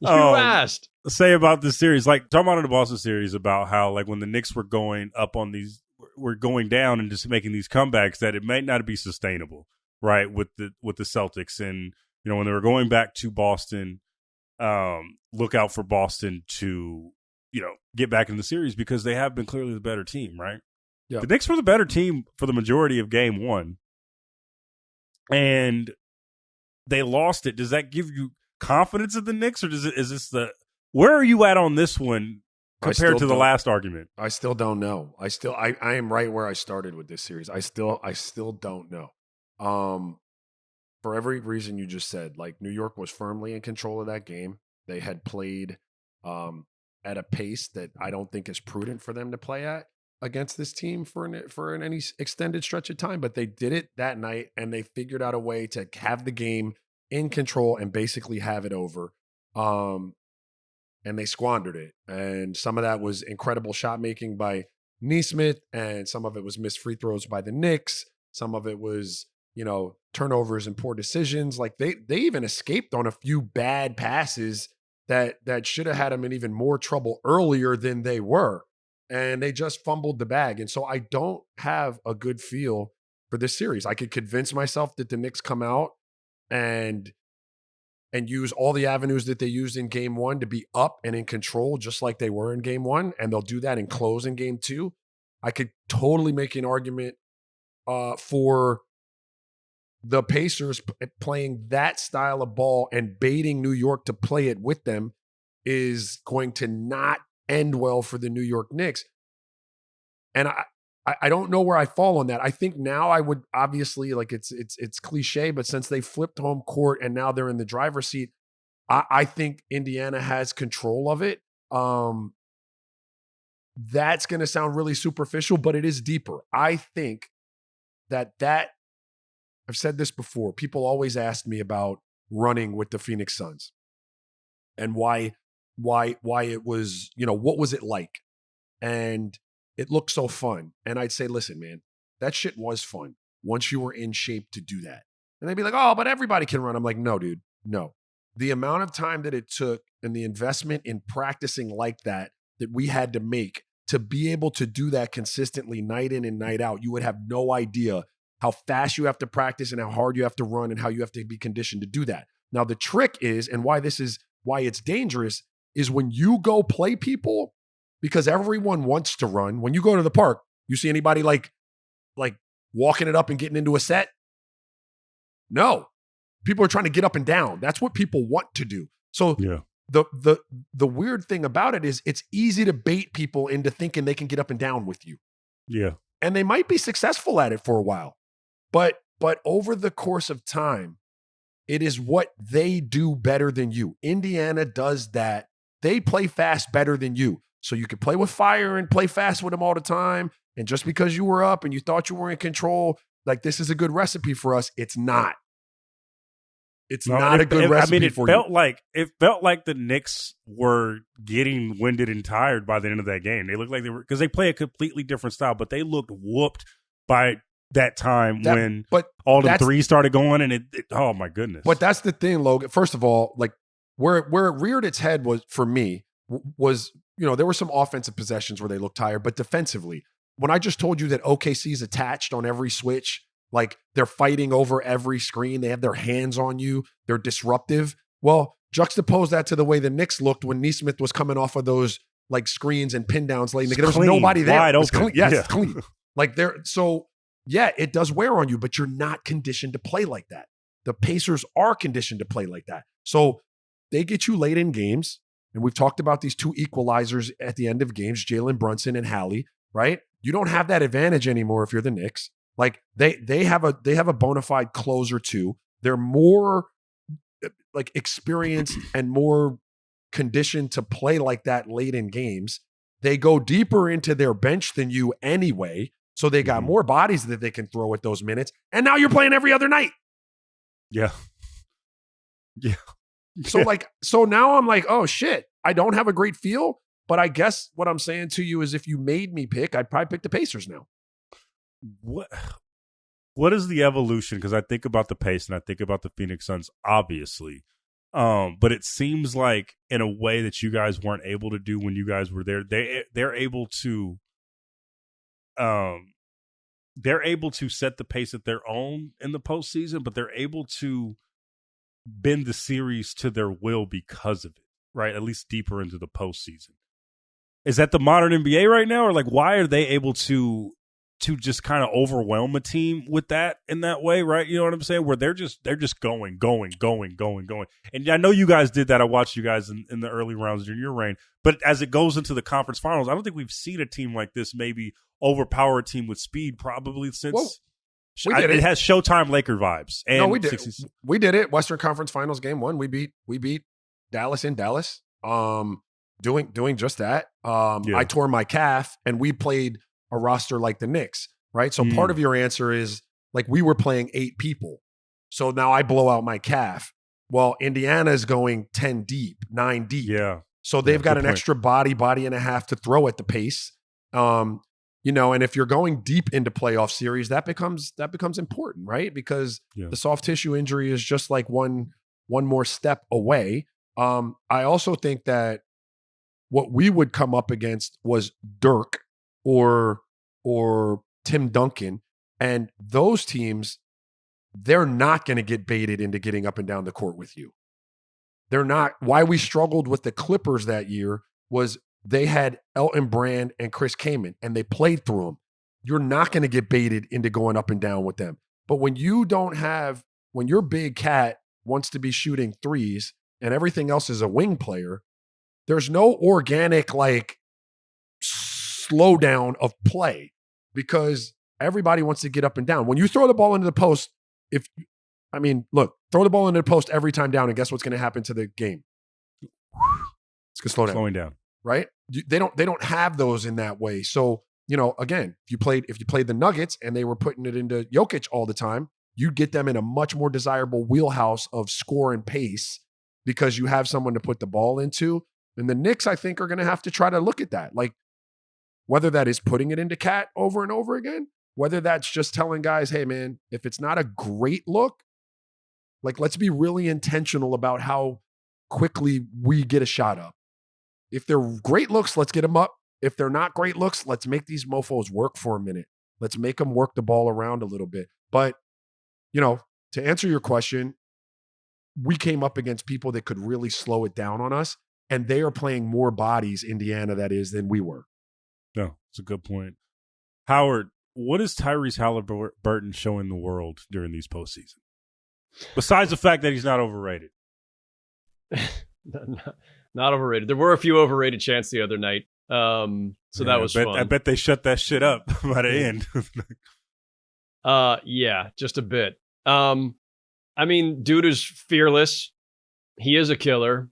you asked. Say about this series? Like talking about in the Boston series about how like when the Knicks were going up on these, were going down and just making these comebacks, that it might not be sustainable, right? With the Celtics, and when they were going back to Boston, look out for Boston to get back in the series because they have been clearly the better team, right? Yeah. The Knicks were the better team for the majority of Game 1. And they lost it. Does that give you confidence in the Knicks, or where are you at on this one compared to the last argument? I still don't know. I am right where I started with this series. I still don't know. For every reason you just said, like New York was firmly in control of that game. They had played at a pace that I don't think is prudent for them to play at against this team for any extended stretch of time, but they did it that night and they figured out a way to have the game in control and basically have it over. And they squandered it. And some of that was incredible shot making by Nesmith, and some of it was missed free throws by the Knicks. Some of it was, turnovers and poor decisions. Like they even escaped on a few bad passes that should have had them in even more trouble earlier than they were. And they just fumbled the bag. And so I don't have a good feel for this series. I could convince myself that the Knicks come out and use all the avenues that they used in Game 1 to be up and in control, just like they were in Game 1. And they'll do that in close in Game 2. I could totally make an argument for the Pacers playing that style of ball and baiting New York to play it with them is going to not end well for the New York Knicks. And I don't know where I fall on that. I think now I would obviously, like it's cliche, but since they flipped home court and now they're in the driver's seat, I think Indiana has control of it. That's going to sound really superficial, but it is deeper. I think that I've said this before. People always ask me about running with the Phoenix Suns and why it was, what was it like? And it looked so fun. And I'd say, listen, man, that shit was fun once you were in shape to do that. And they'd be like, oh, but everybody can run. I'm like, no, dude, no. The amount of time that it took and the investment in practicing like that we had to make to be able to do that consistently night in and night out, you would have no idea how fast you have to practice and how hard you have to run and how you have to be conditioned to do that. Now, the trick is, and why it's dangerous, is when you go play people, because everyone wants to run. When you go to the park, you see anybody like walking it up and getting into a set? No. People are trying to get up and down. That's what people want to do. So yeah. The weird thing about it is it's easy to bait people into thinking they can get up and down with you. Yeah. And they might be successful at it for a while. But over the course of time, it is what they do better than you. Indiana does that. They play fast better than you. So you can play with fire and play fast with them all the time. And just because you were up and you thought you were in control, like this is a good recipe for us, it's not. It's not a good recipe for you. It felt like the Knicks were getting winded and tired by the end of that game. They looked like they were, because they play a completely different style, but they looked whooped by that time when all the threes started going, and it oh my goodness. But that's the thing, Logan. First of all, like Where it reared its head was, for me, was, there were some offensive possessions where they looked tired, but defensively, when I just told you that OKC's attached on every switch, like they're fighting over every screen, they have their hands on you, they're disruptive. Well, juxtapose that to the way the Knicks looked when Nesmith was coming off of those like screens and pin downs late. There was nobody there. Wide open. Clean. Yes, clean. Like it does wear on you, but you're not conditioned to play like that. The Pacers are conditioned to play like that. So they get you late in games, and we've talked about these two equalizers at the end of games, Jalen Brunson and Hallie, right? You don't have that advantage anymore if you're the Knicks. Like they have a bona fide closer too. They're more like experienced and more conditioned to play like that late in games. They go deeper into their bench than you anyway, so they got more bodies that they can throw at those minutes. And now you're playing every other night. Yeah. Yeah. So now I'm like, oh shit, I don't have a great feel, but I guess what I'm saying to you is if you made me pick, I'd probably pick the Pacers now. What is the evolution? Because I think about the Pace and I think about the Phoenix Suns, obviously. But it seems like in a way that you guys weren't able to do when you guys were there, they're able to set the pace at their own in the postseason, but they're able to bend the series to their will because of it, right? At least deeper into the postseason. Is that the modern NBA right now, or like why are they able to just kind of overwhelm a team with that in that way, right? You know what I'm saying? Where they're just going. And I know you guys did that. I watched you guys in the early rounds during your reign. But as it goes into the conference finals, I don't think we've seen a team like this maybe overpower a team with speed probably since it has Showtime Laker vibes. And no, we did. We did it. Western Conference Finals game 1. We beat Dallas in Dallas. Doing just that. I tore my calf and we played a roster like the Knicks, right? So part of your answer is like we were playing 8 people. So now I blow out my calf. Well, Indiana is going 10 deep, 9 deep. Yeah. So they've got an extra body and a half to throw at the pace. And if you're going deep into playoff series, that becomes important, right? Because the soft tissue injury is just like one more step away. I also think that what we would come up against was Dirk or Tim Duncan, and those teams, they're not going to get baited into getting up and down the court with you. They're not. Why we struggled with the Clippers that year was they had Elton Brand and Chris Kaman, and they played through them. You're not going to get baited into going up and down with them. But when your big cat wants to be shooting threes and everything else is a wing player, there's no organic slowdown of play because everybody wants to get up and down. When you throw the ball into the post, throw the ball into the post every time down, and guess what's going to happen to the game? It's going to slow down. Slowing down, right? They don't have those in that way. So again, if you played the Nuggets and they were putting it into Jokic all the time, you'd get them in a much more desirable wheelhouse of score and pace because you have someone to put the ball into. And the Knicks, I think, are going to have to try to look at that. Like, whether that is putting it into Cat over and over again, whether that's just telling guys, hey, man, if it's not a great look, like, let's be really intentional about how quickly we get a shot up. If they're great looks, let's get them up. If they're not great looks, let's make these mofos work for a minute. Let's make them work the ball around a little bit. But, to answer your question, we came up against people that could really slow it down on us, and they are playing more bodies, Indiana, that is, than we were. No, it's a good point. Howard, what is Tyrese Haliburton showing the world during these postseason? Besides the fact that he's not overrated. Not overrated. There were a few overrated chants the other night. That was fun. I bet they shut that shit up by the end. Yeah, just a bit. Dude is fearless. He is a killer.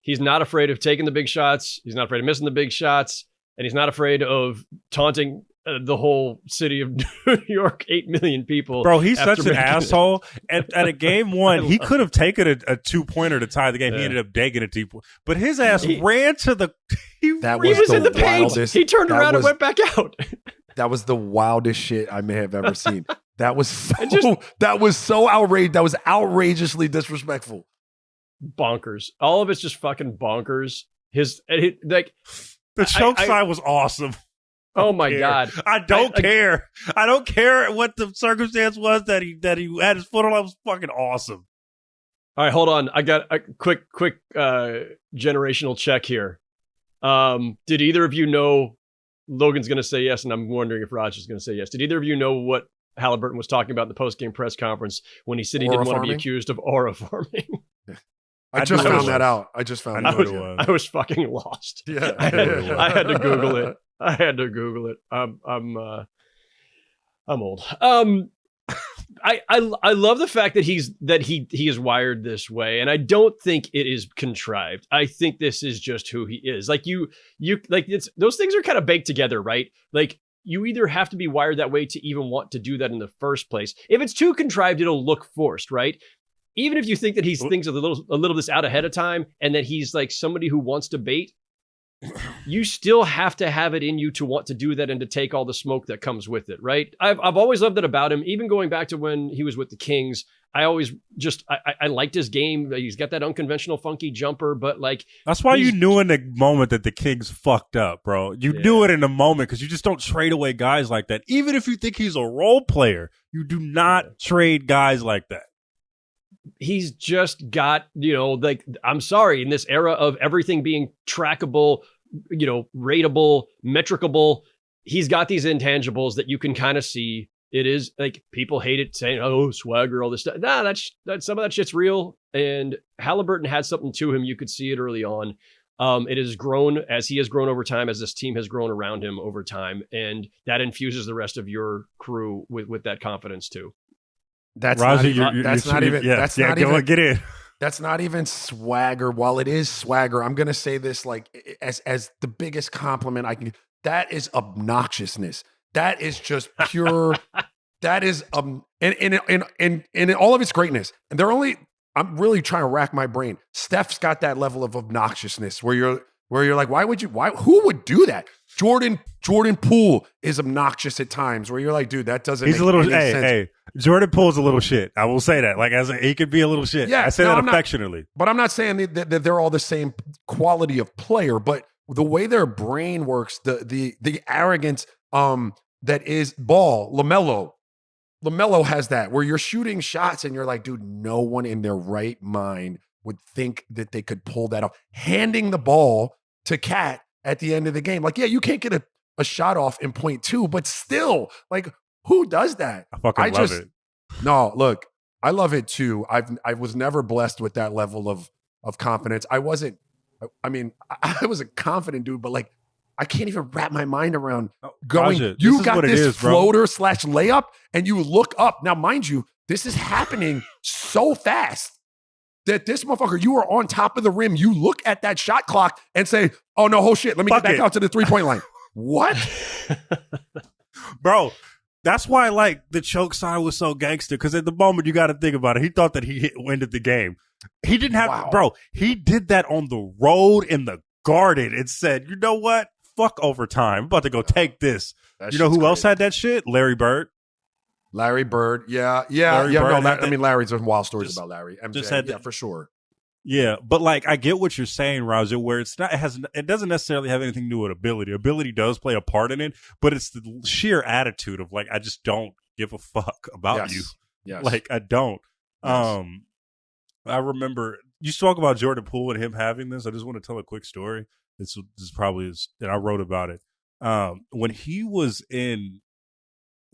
He's not afraid of taking the big shots. He's not afraid of missing the big shots. And he's not afraid of taunting the whole city of New York, 8 million people. Bro, he's such an asshole. At a game 1, he could have taken a 2-pointer to tie the game. He ended up dagging it deep. But his ass ran to the... He was in the paint. He turned around and went back out. That was the wildest shit I may have ever seen. That was so outrageous. That was outrageously disrespectful. bonkers. All of it's just fucking bonkers. The choke side was awesome. Oh my God. I don't care. I don't care what the circumstance was that he had his foot on. It was fucking awesome. All right, hold on. I got a quick generational check here. Did either of you know Logan's going to say yes, and I'm wondering if Raj is going to say yes. Did either of you know what Haliburton was talking about in the post-game press conference when he said he didn't want to be accused of aura farming? I just found that out. I was fucking lost. Yeah. I had to Google it. I'm old. I love the fact that he is wired this way, and I don't think it is contrived. I think this is just who he is. Like you like those things are kind of baked together, right? Like you either have to be wired that way to even want to do that in the first place. If it's too contrived, it'll look forced, right? Even if you think that he thinks a little this out ahead of time, and that he's like somebody who wants to bait, you still have to have it in you to want to do that and to take all the smoke that comes with it, right? I've always loved it about him, even going back to when he was with the Kings. I always just I liked his game. He's got that unconventional funky jumper, but like that's why you knew in the moment that the Kings fucked up, bro. You knew it in the moment because you just don't trade away guys like that. Even if you think he's a role player, you do not trade guys like that. He's just got, like, I'm sorry, in this era of everything being trackable, rateable, metricable, he's got these intangibles that you can kind of see. It is like people hate it saying, oh, swagger, all this stuff. Nah, that's some of that shit's real. And Haliburton had something to him. You could see it early on. It has grown as he has grown over time, as this team has grown around him over time. And that infuses the rest of your crew with that confidence too. That's Raji, not even swagger. While it is swagger, I'm gonna say this like as the biggest compliment I can. That is obnoxiousness. That is just pure. That is in all of its greatness. And I'm really trying to rack my brain. Steph's got that level of obnoxiousness where you're like, who would do that? Jordan Poole is obnoxious at times where you're like, dude, that doesn't make any sense. Hey, Jordan Poole's a little shit. I will say that. Like, he could be a little shit. Yeah, I say that affectionately. But I'm not saying that they're all the same quality of player, but the way their brain works, the arrogance that is ball, LaMelo has that where you're shooting shots and you're like, dude, no one in their right mind would think that they could pull that off. Handing the ball to Cat at the end of the game. Like, yeah, you can't get a shot off in 0.2, but still, like, who does that? I fucking love it. No, look, I love it too. I was never blessed with that level of confidence. I was a confident dude, but like, I can't even wrap my mind around going, Raja, you got this floater / layup and you look up. Now, mind you, this is happening so fast that this motherfucker, you are on top of the rim. You look at that shot clock and say, oh no, whole shit. Let me get back out to the 3-point line. What? Bro, that's why like the choke side was so gangster. Because at the moment you got to think about it. He thought that he ended the game. He didn't have, bro, he did that on the road in the Garden and said, you know what? Fuck overtime. I'm about to go take this. You know who else had that shit? Larry Bird. Yeah. Larry's some wild stories about Larry. MJ, for sure. Yeah, but like I get what you're saying, Raja, where it doesn't necessarily have anything to do with ability. Ability does play a part in it, but it's the sheer attitude of like, I just don't give a fuck about you. Yes. Like I don't. Yes. I remember you talk about Jordan Poole and him having this. I just want to tell a quick story. This is probably and I wrote about it. When he was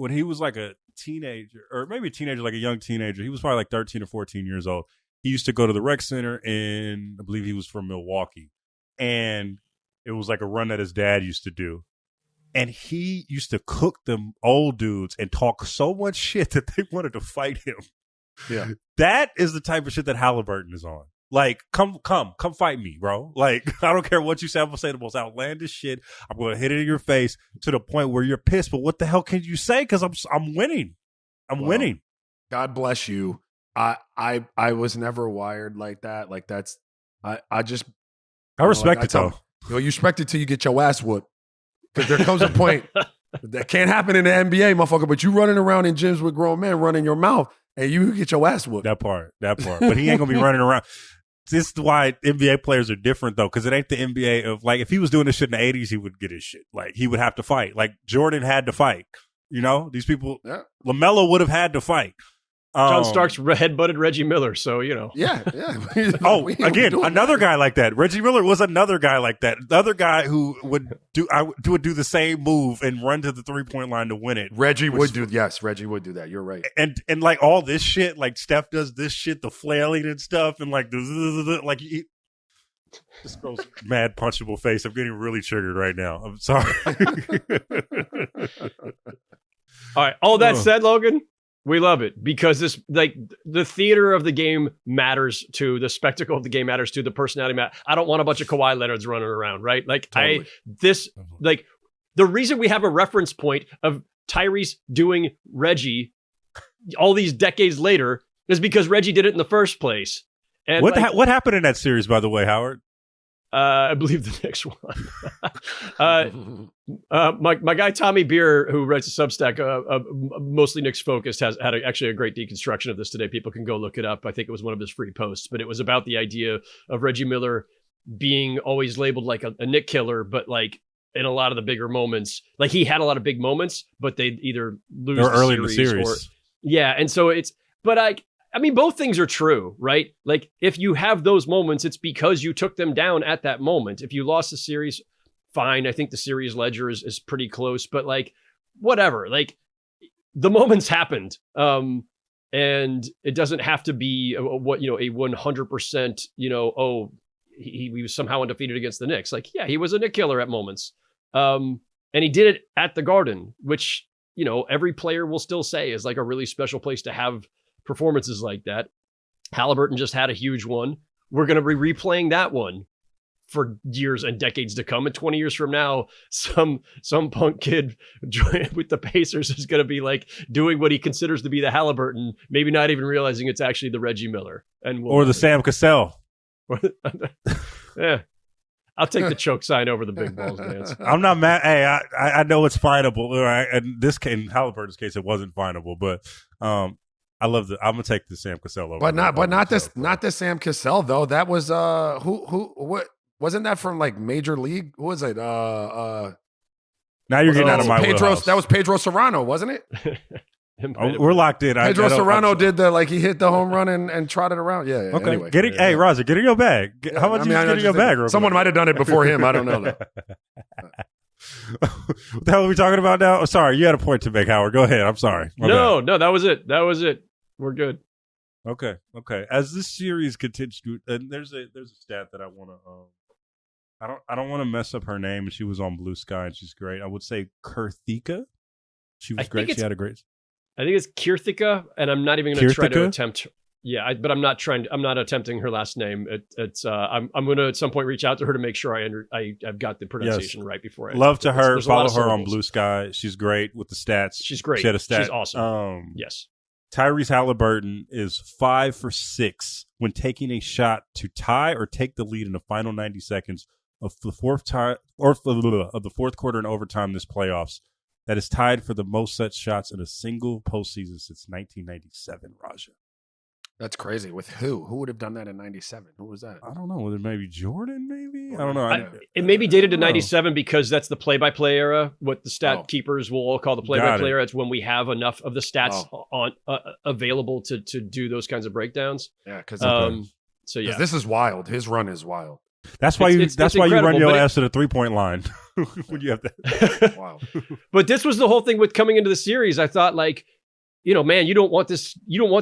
like a teenager, or maybe a teenager, like a young teenager, he was probably like 13 or 14 years old. He used to go to the rec center, and I believe he was from Milwaukee. And it was like a run that his dad used to do. And he used to cook them old dudes and talk so much shit that they wanted to fight him. Yeah. That is the type of shit that Haliburton is on. Like, come fight me, bro. Like, I don't care what you say. I'm going to say the most outlandish shit. I'm going to hit it in your face to the point where you're pissed. But what the hell can you say? Because I'm winning. I'm winning. God bless you. I was never wired like that. Like, that's, I respect it, though. You respect it till you get your ass whooped. Because there comes a point that can't happen in the NBA, motherfucker. But you running around in gyms with grown men running your mouth, and you get your ass whooped. That part. But he ain't gonna be running around. this is why NBA players are different, though, because it ain't the NBA of, like, if he was doing this shit in the 80s, he would get his shit. Like, he would have to fight. Like, Jordan had to fight. You know, these people, LaMelo would have had to fight. John Starks headbutted Reggie Miller, so, you know. Yeah. Again, another guy like that. Reggie Miller was another guy like that. The other guy who would do the same move and run to the 3-point line to win it. Reggie would do that. You're right. And like all this shit, like Steph does this shit, the flailing and stuff, and like this girl's mad punchable face. I'm getting really triggered right now. I'm sorry. All right. All that said, Logan, we love it because this, like, the theater of the game matters to the spectacle of the game matters to the personality. I don't want a bunch of Kawhi Leonards running around, right? Like, totally. The reason we have a reference point of Tyrese doing Reggie all these decades later is because Reggie did it in the first place. And what happened in that series, by the way, Howard? I believe the next one. My guy Tommy Beer, who writes a Substack, mostly Knicks focused, had actually a great deconstruction of this today. People can go look it up. I think it was one of his free posts, but it was about the idea of Reggie Miller being always labeled like a Knick killer, but like in a lot of the bigger moments, like he had a lot of big moments, but they'd either lose early in the series. And so I mean, both things are true, right? Like, if you have those moments, it's because you took them down at that moment. If you lost the series, fine. I think the series ledger is pretty close, but like, whatever. Like, the moments happened, and it doesn't have to be a 100%. He was somehow undefeated against the Knicks. Like, yeah, he was a Knick killer at moments, and he did it at the Garden, which every player will still say is like a really special place to have performances like that. Haliburton just had a huge one. We're going to be replaying that one for years and decades to come. And 20 years from now, some punk kid with the Pacers is going to be like doing what he considers to be the Haliburton, maybe not even realizing it's actually the Reggie Miller. Or the Sam Cassell. Yeah. I'll take the choke sign over the big balls dance. I'm not mad. Hey, I know it's finable. Right? And in Haliburton's case, it wasn't finable, but I'm gonna take the Sam Cassell over. But not the Sam Cassell though. That was what wasn't that from like Major League? Who was it? Now you're getting out of my wheelhouse. That was Pedro Serrano, wasn't it? We're locked in. Pedro Serrano did he hit the home run and trotted around. Yeah. Okay. Anyway, hey, Roger, get in your bag. How about you get in your bag? Someone might have done it before him. I don't know though. What the hell are we talking about now? Oh, sorry, you had a point to make, Howard. Go ahead. I'm sorry. No, that was it. We're good. Okay. As this series continues, and there's a stat that I want to. I don't want to mess up her name. And she was on Blue Sky, and she's great. I would say Kurthika. She was great. She had a great. I think it's Kirthika, and I'm not even going to try to attempt. Yeah, but I'm not attempting her last name. I'm going to at some point reach out to her to make sure I've got the pronunciation right before. Love to her. Follow her on Blue Sky. She's great with the stats. She's great. She had a stat. She's awesome. Yes. Tyrese Haliburton is 5 for 6 when taking a shot to tie or take the lead in the final 90 seconds of the fourth quarter and overtime this playoffs. That is tied for the most such shots in a single postseason since 1997. Raja. That's crazy. With who? Who would have done that in 97? Who was that? I don't know. Was it maybe Jordan, maybe? I don't know. It may be dated to 97 because that's the play-by-play era, what the stat keepers will all call the play-by-play era. It's when we have enough of the stats on available to do those kinds of breakdowws. Yeah, because this is wild. His run is wild. That's why you run your ass to the 3-point line when you have that. Wow. But this was the whole thing with coming into the series. I thought, like, man, you don't want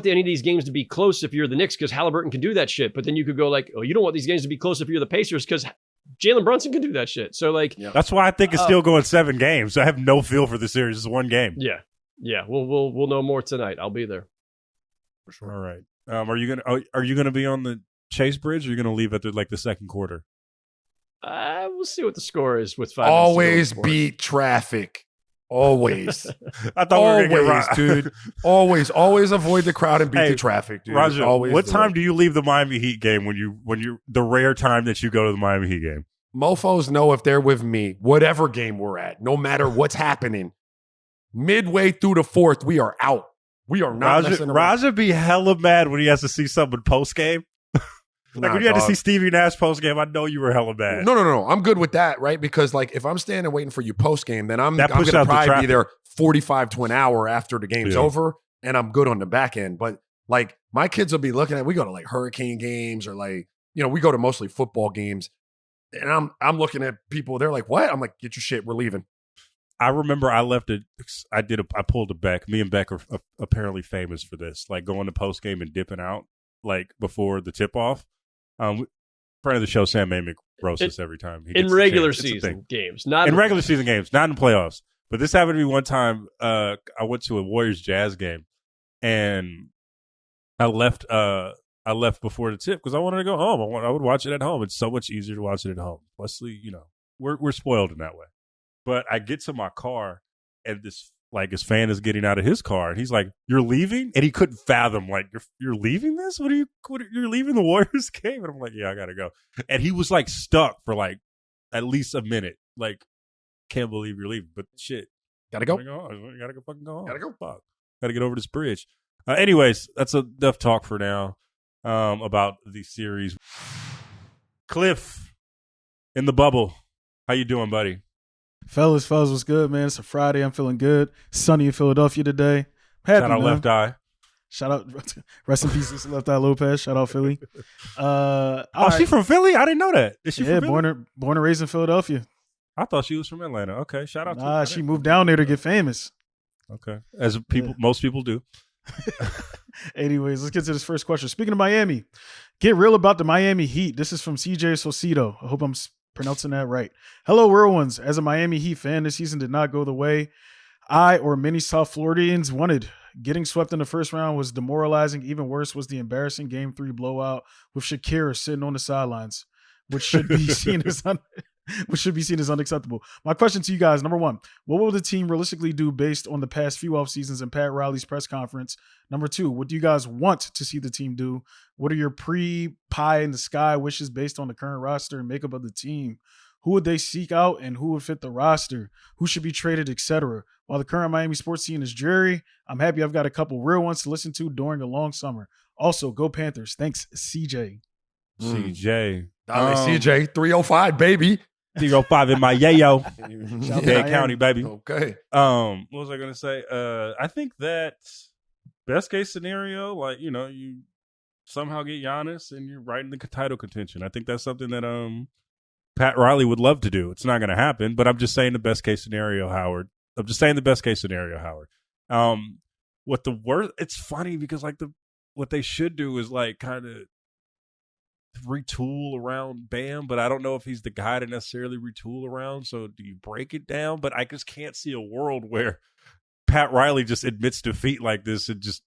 any of these games to be close if you're the Knicks because Haliburton can do that shit. But then you could go like, oh, you don't want these games to be close if you're the Pacers because Jalen Brunson can do that shit. So like, that's why I think it's still going 7 games. I have no feel for the series. It's 1 game. Yeah. We'll know more tonight. I'll be there for sure. All right. Are you gonna be on the Chase Bridge? Or are you gonna leave at the second quarter? We'll see what the score is with 5. Always beat traffic. Always. I thought we were gonna get dude. Always avoid the crowd and beat the traffic, dude. Roger, what time do you leave the Miami Heat game when you the rare time that you go to the Miami Heat game? Mofos know if they're with me, whatever game we're at, no matter what's happening, midway through the fourth, we are out. We are not messing around. Raja be hella mad when he has to see someone post game. Like when you had to see Stevie Nash post game, I know you were hella bad. No. I'm good with that, right? Because like if I'm standing waiting for you post game, then I'm going to out the probably be traffic. there 45 to an hour after the game's over, and I'm good on the back end. But like my kids will be looking at, we go to like Hurricane games or like, we go to mostly football games, and I'm looking at people. They're like, "What?" I'm like, "Get your shit. We're leaving." I remember I pulled a Beck. Me and Beck are apparently famous for this, like going to post game and dipping out like before the tip off. Friend of the show, Sam Amick, roasts us every time. In regular season games, not in regular season games, not in playoffs. But this happened to me one time. I went to a Warriors Jazz game, and I left before the tip because I wanted to go home. I would watch it at home. It's so much easier to watch it at home. Leslie, we're spoiled in that way. But I get to my car, and his fan is getting out of his car, and he's like, "You're leaving?" And he couldn't fathom, like, "You're leaving this? You're leaving the Warriors game?" And I'm like, "Yeah, I gotta go." And he was like stuck for like at least a minute, like, "Can't believe you're leaving," but shit, gotta go. Gotta go fucking go home. Gotta go. Fuck. Gotta get over this bridge. Anyways, that's enough talk for now about the series. Cliff in the bubble, how you doing, buddy? Fellas, what's good, man? It's a Friday. I'm feeling good. Sunny in Philadelphia today. Happy, Shout out man. Left Eye. Shout out, rest in peace, Left Eye Lopez. Shout out Philly. She from Philly? I didn't know that. Is she from Philly? Born and raised in Philadelphia. I thought she was from Atlanta. Okay, shout out to her. She moved down there to get famous. Okay, as most people do. Anyways, let's get to this first question. Speaking of Miami, get real about the Miami Heat. This is from CJ Socito. I hope I'm pronouncing that right. Hello, real ones. As a Miami Heat fan, this season did not go the way I or many South Floridians wanted. Getting swept in the first round was demoralizing. Even worse was the embarrassing Game 3 blowout with Shakira sitting on the sidelines, which should be seen as unacceptable. My question to you guys, number one, what will the team realistically do based on the past few off seasons and Pat Riley's press conference? Number two, what do you guys want to see the team do? What are your pre-pie in the sky wishes based on the current roster and makeup of the team? Who would they seek out and who would fit the roster? Who should be traded, etc.? While the current Miami sports scene is dreary, I'm happy I've got a couple real ones to listen to during a long summer. Also, go Panthers. Thanks, CJ. CJ. CJ, 305, baby. 305 in my yayo. Dade County, baby. Okay. What was I going to say? I think that best case scenario, like, you somehow get Giannis and you're right in the title contention. I think that's something that Pat Riley would love to do. It's not going to happen, but I'm just saying the best case scenario, Howard. What the worst? It's funny because like what they should do is like kind of retool around Bam, but I don't know if he's the guy to necessarily retool around. So do you break it down? But I just can't see a world where Pat Riley just admits defeat like this and just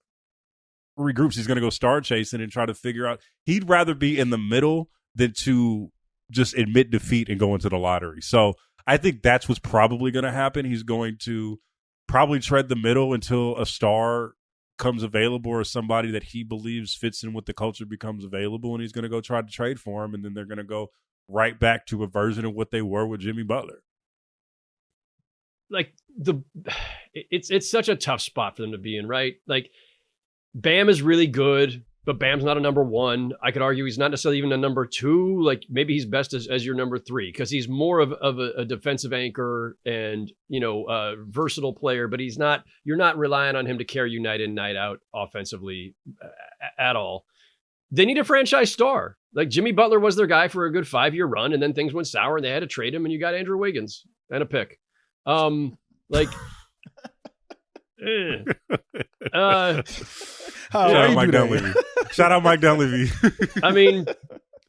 regroups. He's going to go star chasing and try to figure out. He'd rather be in the middle than to just admit defeat and go into the lottery. So I think that's what's probably going to happen. He's going to probably tread the middle until a star comes available or somebody that he believes fits in with the culture becomes available, and he's going to go try to trade for him, and then they're going to go right back to a version of what they were with Jimmy Butler. Like it's such a tough spot for them to be in, right? Like Bam is really good, but Bam's not a number one. I could argue he's not necessarily even a number two. Like maybe he's best as your number three because he's more of a defensive anchor and, versatile player, but you're not relying on him to carry you night in, night out offensively at all. They need a franchise star. Like Jimmy Butler was their guy for a good 5-year run, and then things went sour and they had to trade him, and you got Andrew Wiggins and a pick. Shout out Mike Dunleavy. I mean,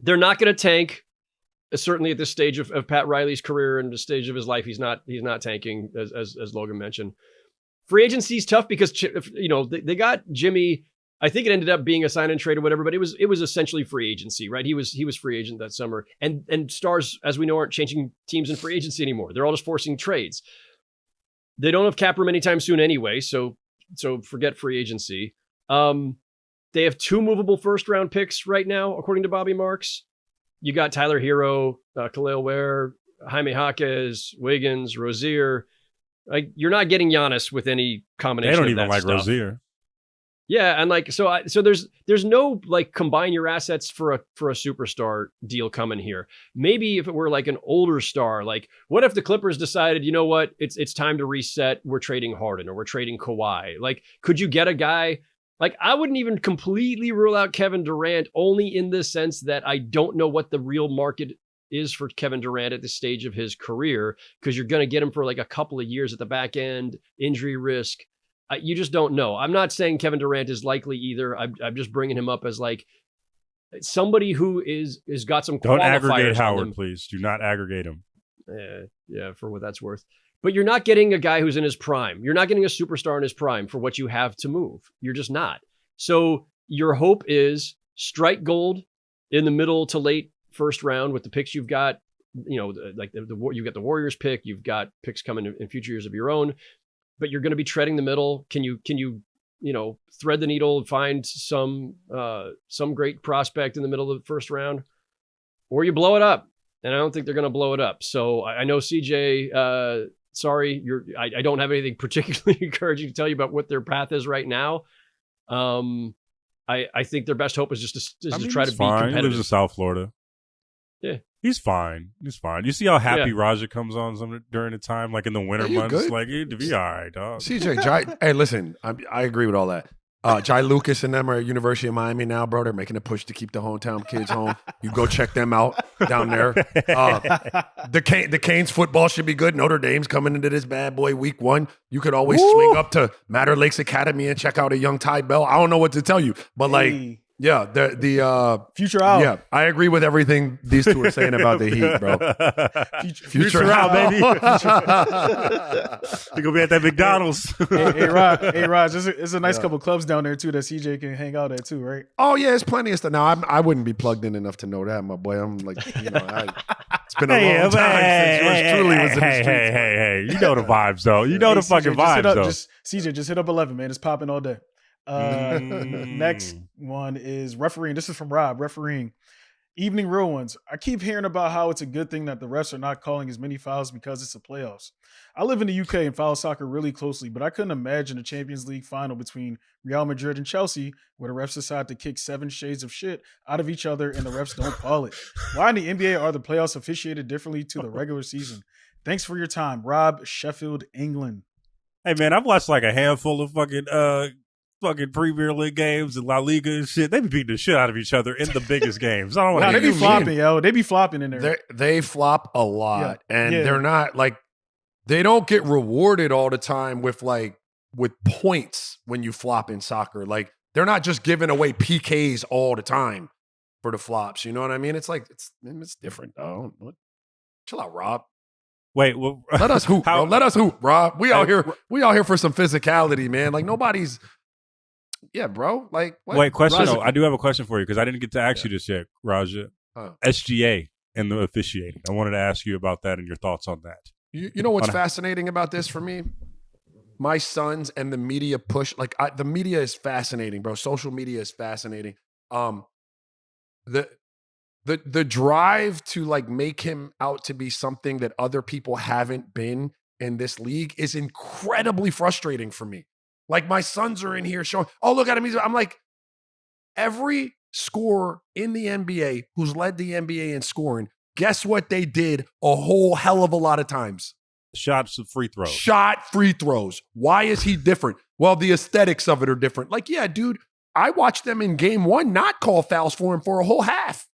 they're not going to tank. Certainly at this stage of Pat Riley's career and the stage of his life, he's not tanking, as Logan mentioned. Free agency is tough because they got Jimmy. I think it ended up being a sign and trade or whatever, but it was essentially free agency, right? He was free agent that summer, and stars, as we know, aren't changing teams in free agency anymore. They're all just forcing trades. They don't have cap room anytime soon anyway, so forget free agency. They have 2 movable first-round picks right now, according to Bobby Marks. You got Tyler Hero, Khalil Ware, Jaime Jaquez, Wiggins, Rozier. Like you're not getting Giannis with any combination. They don't of even that like stuff. Rozier. Yeah, and like so there's no like combine your assets for a superstar deal coming here. Maybe if it were like an older star, like what if the Clippers decided, you know what, it's time to reset, we're trading Harden or we're trading Kawhi. Like, could you get a guy like I wouldn't even completely rule out Kevin Durant, only in the sense that I don't know what the real market is for Kevin Durant at this stage of his career, because you're going to get him for like a couple of years at the back end, injury risk. You just don't know. I'm not saying Kevin Durant is likely either. I'm just bringing him up as like somebody who is got some. Don't aggregate Howard, please. Do not aggregate him. Yeah, for what that's worth. But you're not getting a guy who's in his prime. You're not getting a superstar in his prime for what you have to move. You're just not. So your hope is strike gold in the middle to late first round with the picks you've got. You know, like you've got the Warriors pick. You've got picks coming in future years of your own. But you're going to be treading the middle. Can you thread the needle and find some great prospect in the middle of the first round, or you blow it up? And I don't think they're going to blow it up. So I know CJ. Sorry, I don't have anything particularly encouraging to tell you about what their path is right now. I think their best hope is just to try to be competitive. He lives in South Florida. Yeah. He's fine. You see how happy Raja comes on during the time, like in the winter months? Good? Like, he'd be all right, dog. CJ, hey, listen, I agree with all that. Jai Lucas and them are at University of Miami now, bro. They're making a push to keep the hometown kids home. You go check them out down there. The Canes football should be good. Notre Dame's coming into this bad boy week 1. You could always swing up to Matter Lakes Academy and check out a young Ty Bell. I don't know what to tell you, but like... Yeah, the future out. Yeah, I agree with everything these two are saying about the Heat, bro. Future out, baby. You're gonna be at that McDonald's. hey, Raj, there's a nice couple clubs down there too that CJ can hang out at too, right? Oh yeah, it's plenty of stuff. Now I wouldn't be plugged in enough to know that, my boy. I'm like, it's been a long time since yours truly was in the streets. Hey, you know the vibes though. You know the fucking vibes though. CJ, just hit up 11, man. It's popping all day. Next one is refereeing. This is from Rob. Refereeing. Evening real ones. I keep hearing about how it's a good thing that the refs are not calling as many fouls because it's the playoffs. I live in the UK and follow soccer really closely, but I couldn't imagine a Champions League final between Real Madrid and Chelsea where the refs decide to kick 7 shades of shit out of each other and the refs don't call it. Why in the NBA are the playoffs officiated differently to the regular season? Thanks for your time. Rob, Sheffield, England. Hey man, I've watched like a handful of fucking Premier League games and La Liga and shit. They be beating the shit out of each other in the biggest games. I don't want to. They be flopping, yo. They be flopping in there. They flop a lot, and they're not like they don't get rewarded all the time with points when you flop in soccer. Like they're not just giving away PKs all the time for the flops. You know what I mean? It's like it's different, though. Chill out, Rob. Wait, well, let us hoop. Let us hoop, Rob. We out here for some physicality, man. Like nobody's. Yeah, bro. Like, what? Wait, question. No, I do have a question for you because I didn't get to ask you this yet, Raja. SGA and the officiating. I wanted to ask you about that and your thoughts on that. You know what's fascinating about this for me? My sons and the media push. Like, the media is fascinating, bro. Social media is fascinating. The drive to like make him out to be something that other people haven't been in this league is incredibly frustrating for me. Like my sons are in here showing, oh, look at him. I'm like, every scorer in the NBA who's led the NBA in scoring, guess what they did a whole hell of a lot of times? Shots of free throws. Shot free throws. Why is he different? Well, the aesthetics of it are different. Like, yeah, dude, I watched them in game 1 not call fouls for him for a whole half.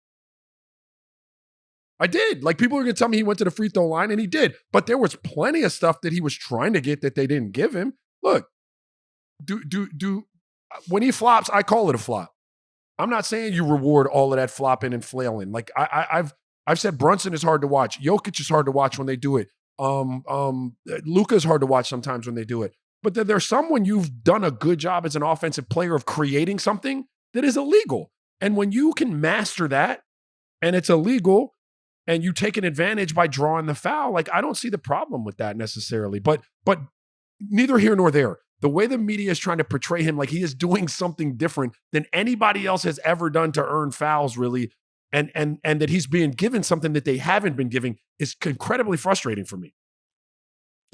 I did. Like, people are going to tell me he went to the free throw line, and he did. But there was plenty of stuff that he was trying to get that they didn't give him. Look. When he flops, I call it a flop. I'm not saying you reward all of that flopping and flailing. Like I've said Brunson is hard to watch. Jokic is hard to watch when they do it. Luka is hard to watch sometimes when they do it. But there's some when you've done a good job as an offensive player of creating something that is illegal. And when you can master that and it's illegal and you take an advantage by drawing the foul, like I don't see the problem with that necessarily. But neither here nor there. The way the media is trying to portray him like he is doing something different than anybody else has ever done to earn fouls, really, and that he's being given something that they haven't been giving is incredibly frustrating for me.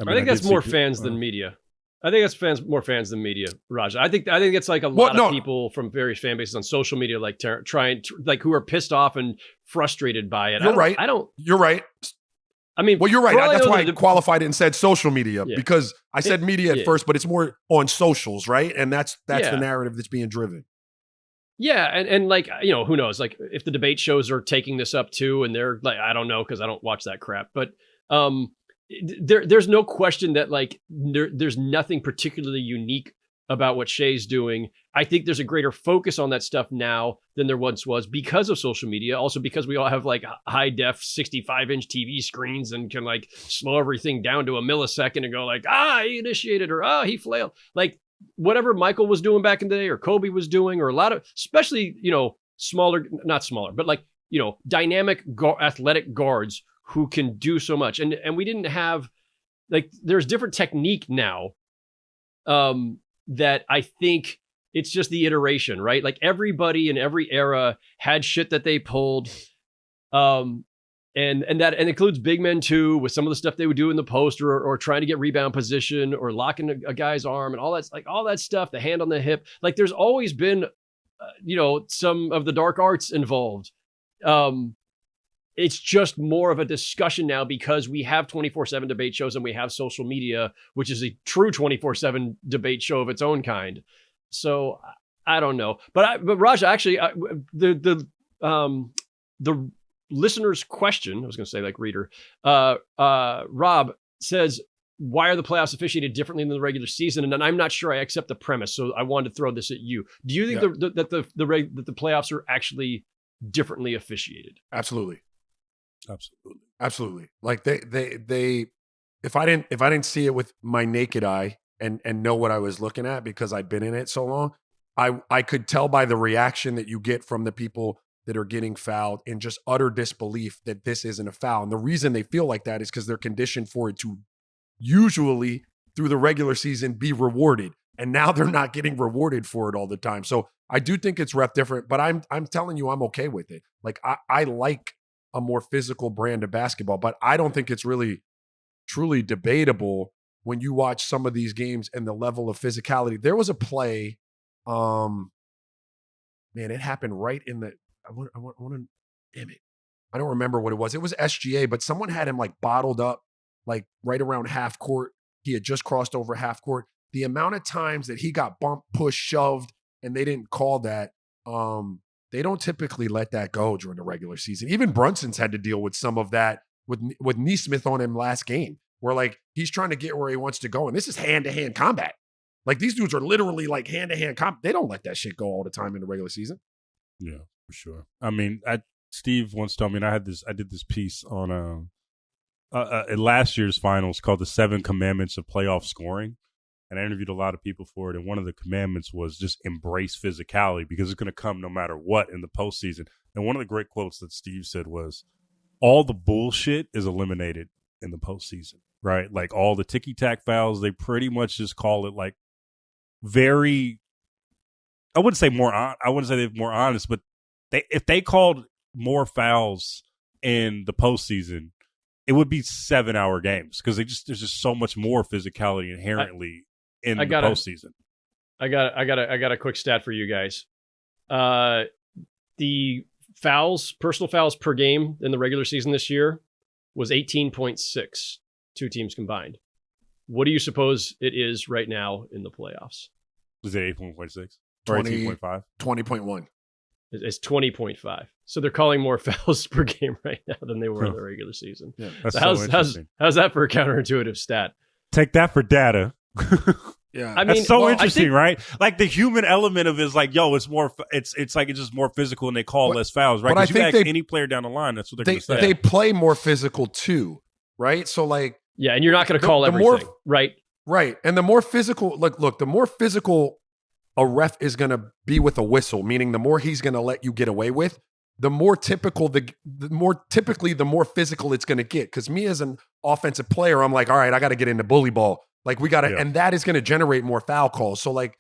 I think that's more fans than media. I think that's more fans than media, Raj. I think it's like a lot of people from various fan bases on social media, like trying to, like, who are pissed off and frustrated by it. You're right. You're right. I mean, well, you're right. That's why I qualified it and said social media, because I said media at first, but it's more on socials, right? And that's the narrative that's being driven. Yeah, and like, you know, who knows? Like, if the debate shows are taking this up too, and they're like, I don't know, because I don't watch that crap. But there's no question that, like, there's nothing particularly unique about what Shai's doing. I think there's a greater focus on that stuff now than there once was because of social media. Also because we all have like high def 65-inch TV screens and can like slow everything down to a millisecond and go like, he initiated, or he flailed. Like, whatever Michael was doing back in the day, or Kobe was doing, or a lot of, especially, you know, not smaller, but like, you know, dynamic athletic guards who can do so much. And we didn't have, like, there's different technique now that I think it's just the iteration, right? Like, everybody in every era had shit that they pulled. And that includes big men too, with some of the stuff they would do in the post, or trying to get rebound position, or locking a guy's arm, and all that stuff, the hand on the hip. Like, there's always been, you know, some of the dark arts involved. It's just more of a discussion now because we have 24/7 debate shows and we have social media, which is a true 24/7 debate show of its own kind. So I don't know, but Raj, actually, the listener's question, I was going to say like reader, Rob says, why are the playoffs officiated differently than the regular season? And I'm not sure I accept the premise, so I wanted to throw this at you. Do you think that the playoffs are actually differently officiated? Absolutely. Like they if I didn't see it with my naked eye and know what I was looking at because I'd been in it so long, I could tell by the reaction that you get from the people that are getting fouled in just utter disbelief that this isn't a foul. And the reason they feel like that is because they're conditioned for it to usually through the regular season be rewarded. And now they're not getting rewarded for it all the time. So I do think it's ref different, but I'm telling you, I'm okay with it. Like, I like a more physical brand of basketball, but I don't think it's really truly debatable when you watch some of these games and the level of physicality. There was a play, man, it happened right in the, I want to, damn it. I don't remember what it was. It was SGA, but someone had him like bottled up, like right around half court. He had just crossed over half court. The amount of times that he got bumped, pushed, shoved, and they didn't call that, they don't typically let that go during the regular season. Even Brunson's had to deal with some of that with Nesmith on him last game, where like he's trying to get where he wants to go. And this is hand-to-hand combat. Like, these dudes are literally like hand-to-hand combat. They don't let that shit go all the time in the regular season. Yeah, for sure. I mean, Steve once told me, and I did this piece on at last year's finals called The 7 Commandments of Playoff Scoring. And I interviewed a lot of people for it. And one of the commandments was just embrace physicality, because it's going to come no matter what in the postseason. And one of the great quotes that Steve said was, all the bullshit is eliminated in the postseason, right? Like, all the ticky-tack fouls, they pretty much just call it like very, I wouldn't say they're more honest, but if they called more fouls in the postseason, it would be 7-hour games, because there's just so much more physicality inherently in the postseason. I got a quick stat for you guys. The personal fouls per game in the regular season this year was 18.6, two teams combined. What do you suppose it is right now in the playoffs? Was it 18.6 or 18.5? 20.1. It's 20.5. So they're calling more fouls per game right now than they were in the regular season. Yeah, that's so how's that for a counterintuitive stat? Take that for data. Yeah, I mean, that's so interesting, right? Like, the human element of it is like, yo, it's more, it's like it's just more physical, and they call less fouls, right? Because you ask any player down the line, that's what they're going to say. They play more physical too, right? So like, yeah, and you're not going to call everything, right? Right, and the more physical, look, the more physical a ref is going to be with a whistle, meaning the more he's going to let you get away with, the more typically the more physical it's going to get. Because me as an offensive player, I'm like, all right, I got to get into bully ball. Like, we got to, and that is going to generate more foul calls. So like,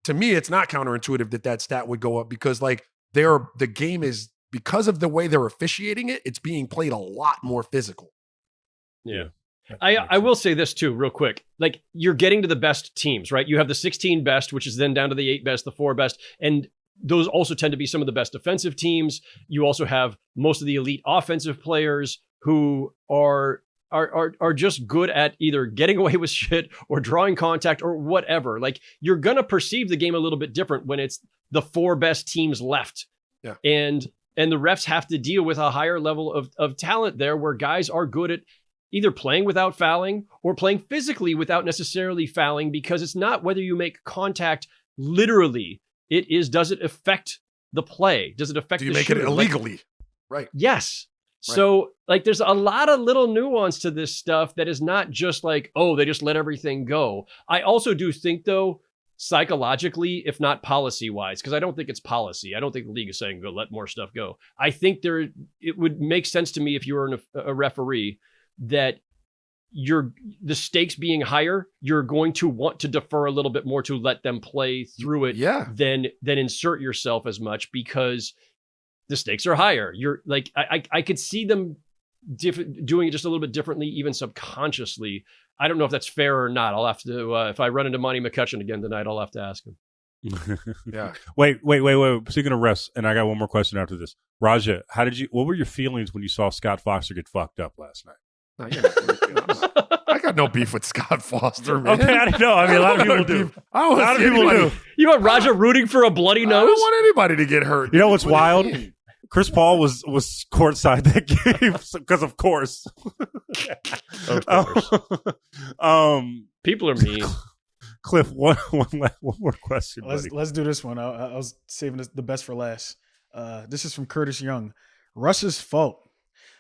to me, it's not counterintuitive that stat would go up, because like the game is, because of the way they're officiating it, it's being played a lot more physical. Yeah. I will say this too, real quick. Like, you're getting to the best teams, right? You have the 16 best, which is then down to the 8 best, the 4 best. And those also tend to be some of the best defensive teams. You also have most of the elite offensive players who are just good at either getting away with shit or drawing contact or whatever. Like, you're going to perceive the game a little bit different when it's the 4 best teams left. Yeah. And the refs have to deal with a higher level of talent there, where guys are good at either playing without fouling or playing physically without necessarily fouling, because it's not whether you make contact literally. It is, does it affect the play? Does it affect Do you the make shooter? it illegally? Right. Yes. Right. So, like, there's a lot of little nuance to this stuff that is not just like, oh, they just let everything go. I also do think, though, psychologically, if not policy-wise, because I don't think it's policy. I don't think the league is saying, go, let more stuff go. I think it would make sense to me, if you were a referee, that the stakes being higher, you're going to want to defer a little bit more to let them play through it than insert yourself as much, because the stakes are higher. You're like, I could see them doing it just a little bit differently, even subconsciously. I don't know if that's fair or not. I'll have to, if I run into Monty McCutcheon again tonight, I'll have to ask him. Yeah. Wait. Speaking of refs, and I got one more question after this. Raja, what were your feelings when you saw Scott Foster get fucked up last night? I got no beef with Scott Foster, man. Okay, I don't know. I mean, a lot of people do. A lot of people do. You want Raja rooting for a bloody nose? I don't want anybody to get hurt. You know what's wild? Chris Paul was courtside that game because, of course. People are mean. Cliff, one more question. Let's do this one. I was saving the best for last. This is from Curtis Young. Russ's fault.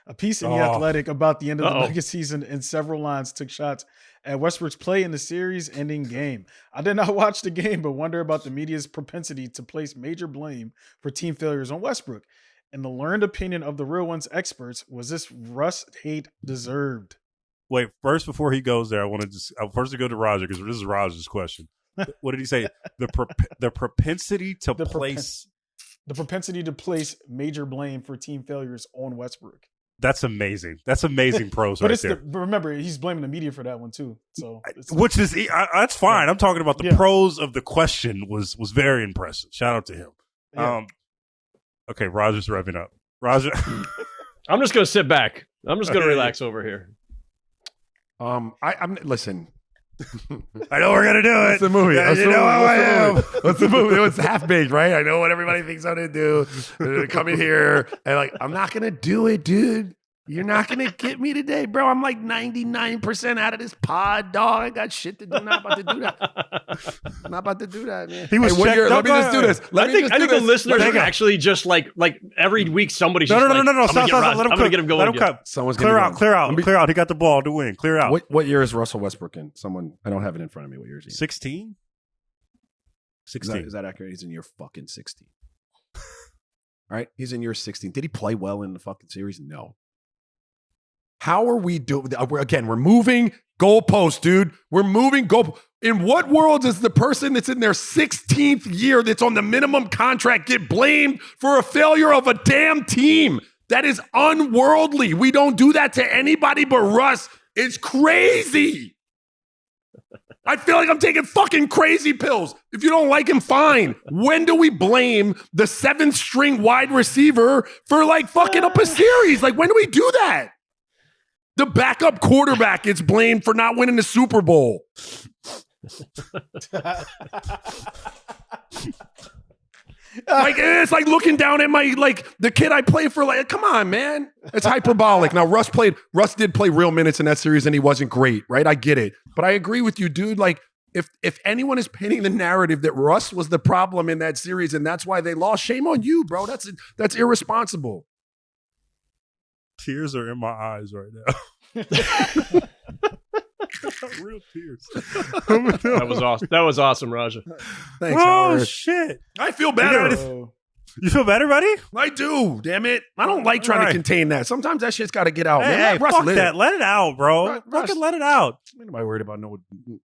A piece in The Athletic about the end of the Nuggets season and several lines took shots at Westbrook's play in the series-ending game. I did not watch the game, but wonder about the media's propensity to place major blame for team failures on Westbrook. In the learned opinion of the Real Ones experts, was this Russ hate deserved? Wait, first, before he goes there, I want to just first to go to Roger, because this is Roger's question. What did he say? The propensity to place major blame for team failures on Westbrook. That's amazing. That's amazing prose but right there. But remember, he's blaming the media for that one too. So, which is that's fine. Yeah. I'm talking about the prose of the question was very impressive. Shout out to him. Yeah. Okay, Roger's revving up. Roger, I'm just gonna sit back. I'm just gonna relax over here. I'm listen. I know we're gonna do it. What's the movie? Yeah, you know how I am. What's the movie? It was Half-Baked, right? I know what everybody thinks I'm gonna do. They're gonna come in here and like, I'm not gonna do it, dude. You're not gonna get me today, bro. I'm like 99% out of this pod, dog. I got shit to do. Not about to do that. Not about to do that, man. He was Let me just do this. I think the listeners are actually just like every week somebody's No. Stop. Let him I'm gonna get him going. Let him cut. Someone's clear out. He got the ball to win. Clear out. What year is Russell Westbrook in? Someone, I don't have it in front of me. What year is he? 16. 16. Is that accurate? He's in year fucking 16. All right, he's in year 16. Did he play well in the fucking series? No. How are we doing? We're moving goalposts, dude. We're moving goalposts. In what world does the person that's in their 16th year that's on the minimum contract get blamed for a failure of a damn team? That is unworldly. We don't do that to anybody but Russ. It's crazy. I feel like I'm taking fucking crazy pills. If you don't like him, fine. When do we blame the 7th string wide receiver for like fucking up a series? Like, when do we do that? The backup quarterback gets blamed for not winning the Super Bowl. Like, it's like looking down at the kid I play for. Like, come on, man. It's hyperbolic. Now, Russ did play real minutes in that series, and he wasn't great, right? I get it. But I agree with you, dude. Like, if anyone is painting the narrative that Russ was the problem in that series and that's why they lost, shame on you, bro. That's irresponsible. Tears are in my eyes right now. Real tears. That was awesome, Raja. Thanks, Oh, Howard. shit. I feel better. You feel better, buddy? I do. Damn it. I don't like trying to contain that. Sometimes that shit's got to get out, man. Hey, Let Russ fuck live. that. Let it out, bro. Russ. Fucking let it out. Ain't nobody worried about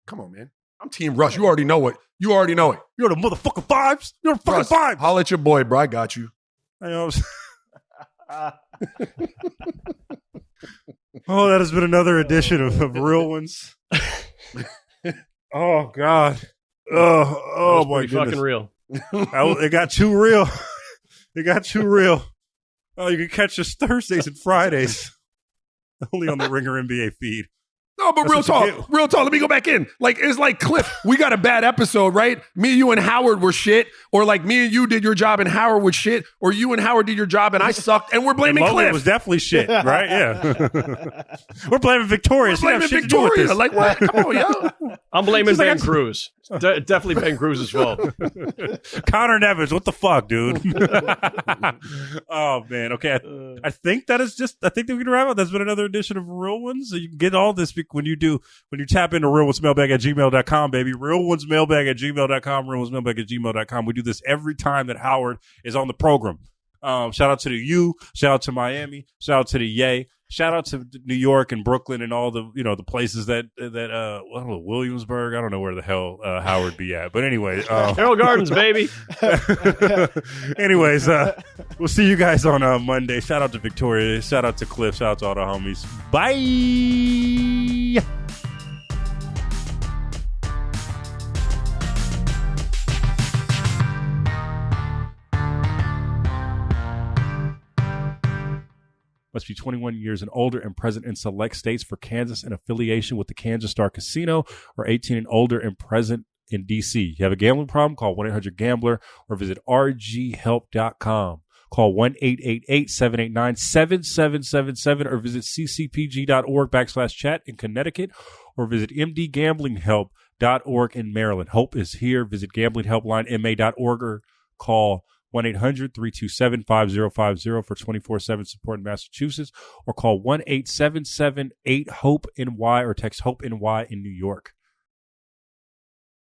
Come on, man. I'm Team Russ. You already know it. You're the motherfucking vibes. You're the fucking Russ, vibes. holla at your boy, bro. I got you. I know. Oh, that has been another edition of Real Ones. Oh, God. Oh my goodness. Fucking real. It got too real. It got too real. Oh, you can catch us Thursdays and Fridays. Only on the Ringer NBA feed. No, but real talk. Let me go back in. Like, it's like Cliff. We got a bad episode, right? Me, you, and Howard were shit. Or like me and you did your job and Howard was shit. Or you and Howard did your job and I sucked. And we're blaming Logan Cliff. was definitely shit, right? Yeah. We're blaming Victoria. We're blaming Victoria. Like, what? Come on, yo. I'm blaming Ben Cruz. Definitely Ben Cruz's fault. Connor Nevins, what the fuck, dude? Oh man, okay. I think that we can wrap up. That's been another edition of Real Ones. So you can get all this when you tap into realonesmailbag@gmail.com, baby. Realonesmailbag@gmail.com, realonesmailbag@gmail.com. We do this every time that Howard is on the program. Shout out to the U, shout out to Miami, shout out to the Yay. Shout out to New York and Brooklyn and all the the places that I don't know, Williamsburg. I don't know where the hell Howard be at, but anyway, Carroll Gardens, baby. Anyways, we'll see you guys on Monday. Shout out to Victoria. Shout out to Cliff. Shout out to all the homies. Bye. Must be 21 years and older and present in select states for Kansas in affiliation with the Kansas Star Casino, or 18 and older and present in D.C. You have a gambling problem? Call 1-800-GAMBLER or visit rghelp.com. Call 1-888-789-7777 or visit ccpg.org/chat in Connecticut or visit mdgamblinghelp.org in Maryland. Hope is here. Visit gamblinghelplinema.org or call 1-800-327-5050 for 24/7 support in Massachusetts, or call 1-877-8-HOPE-NY or text HOPE-NY in New York.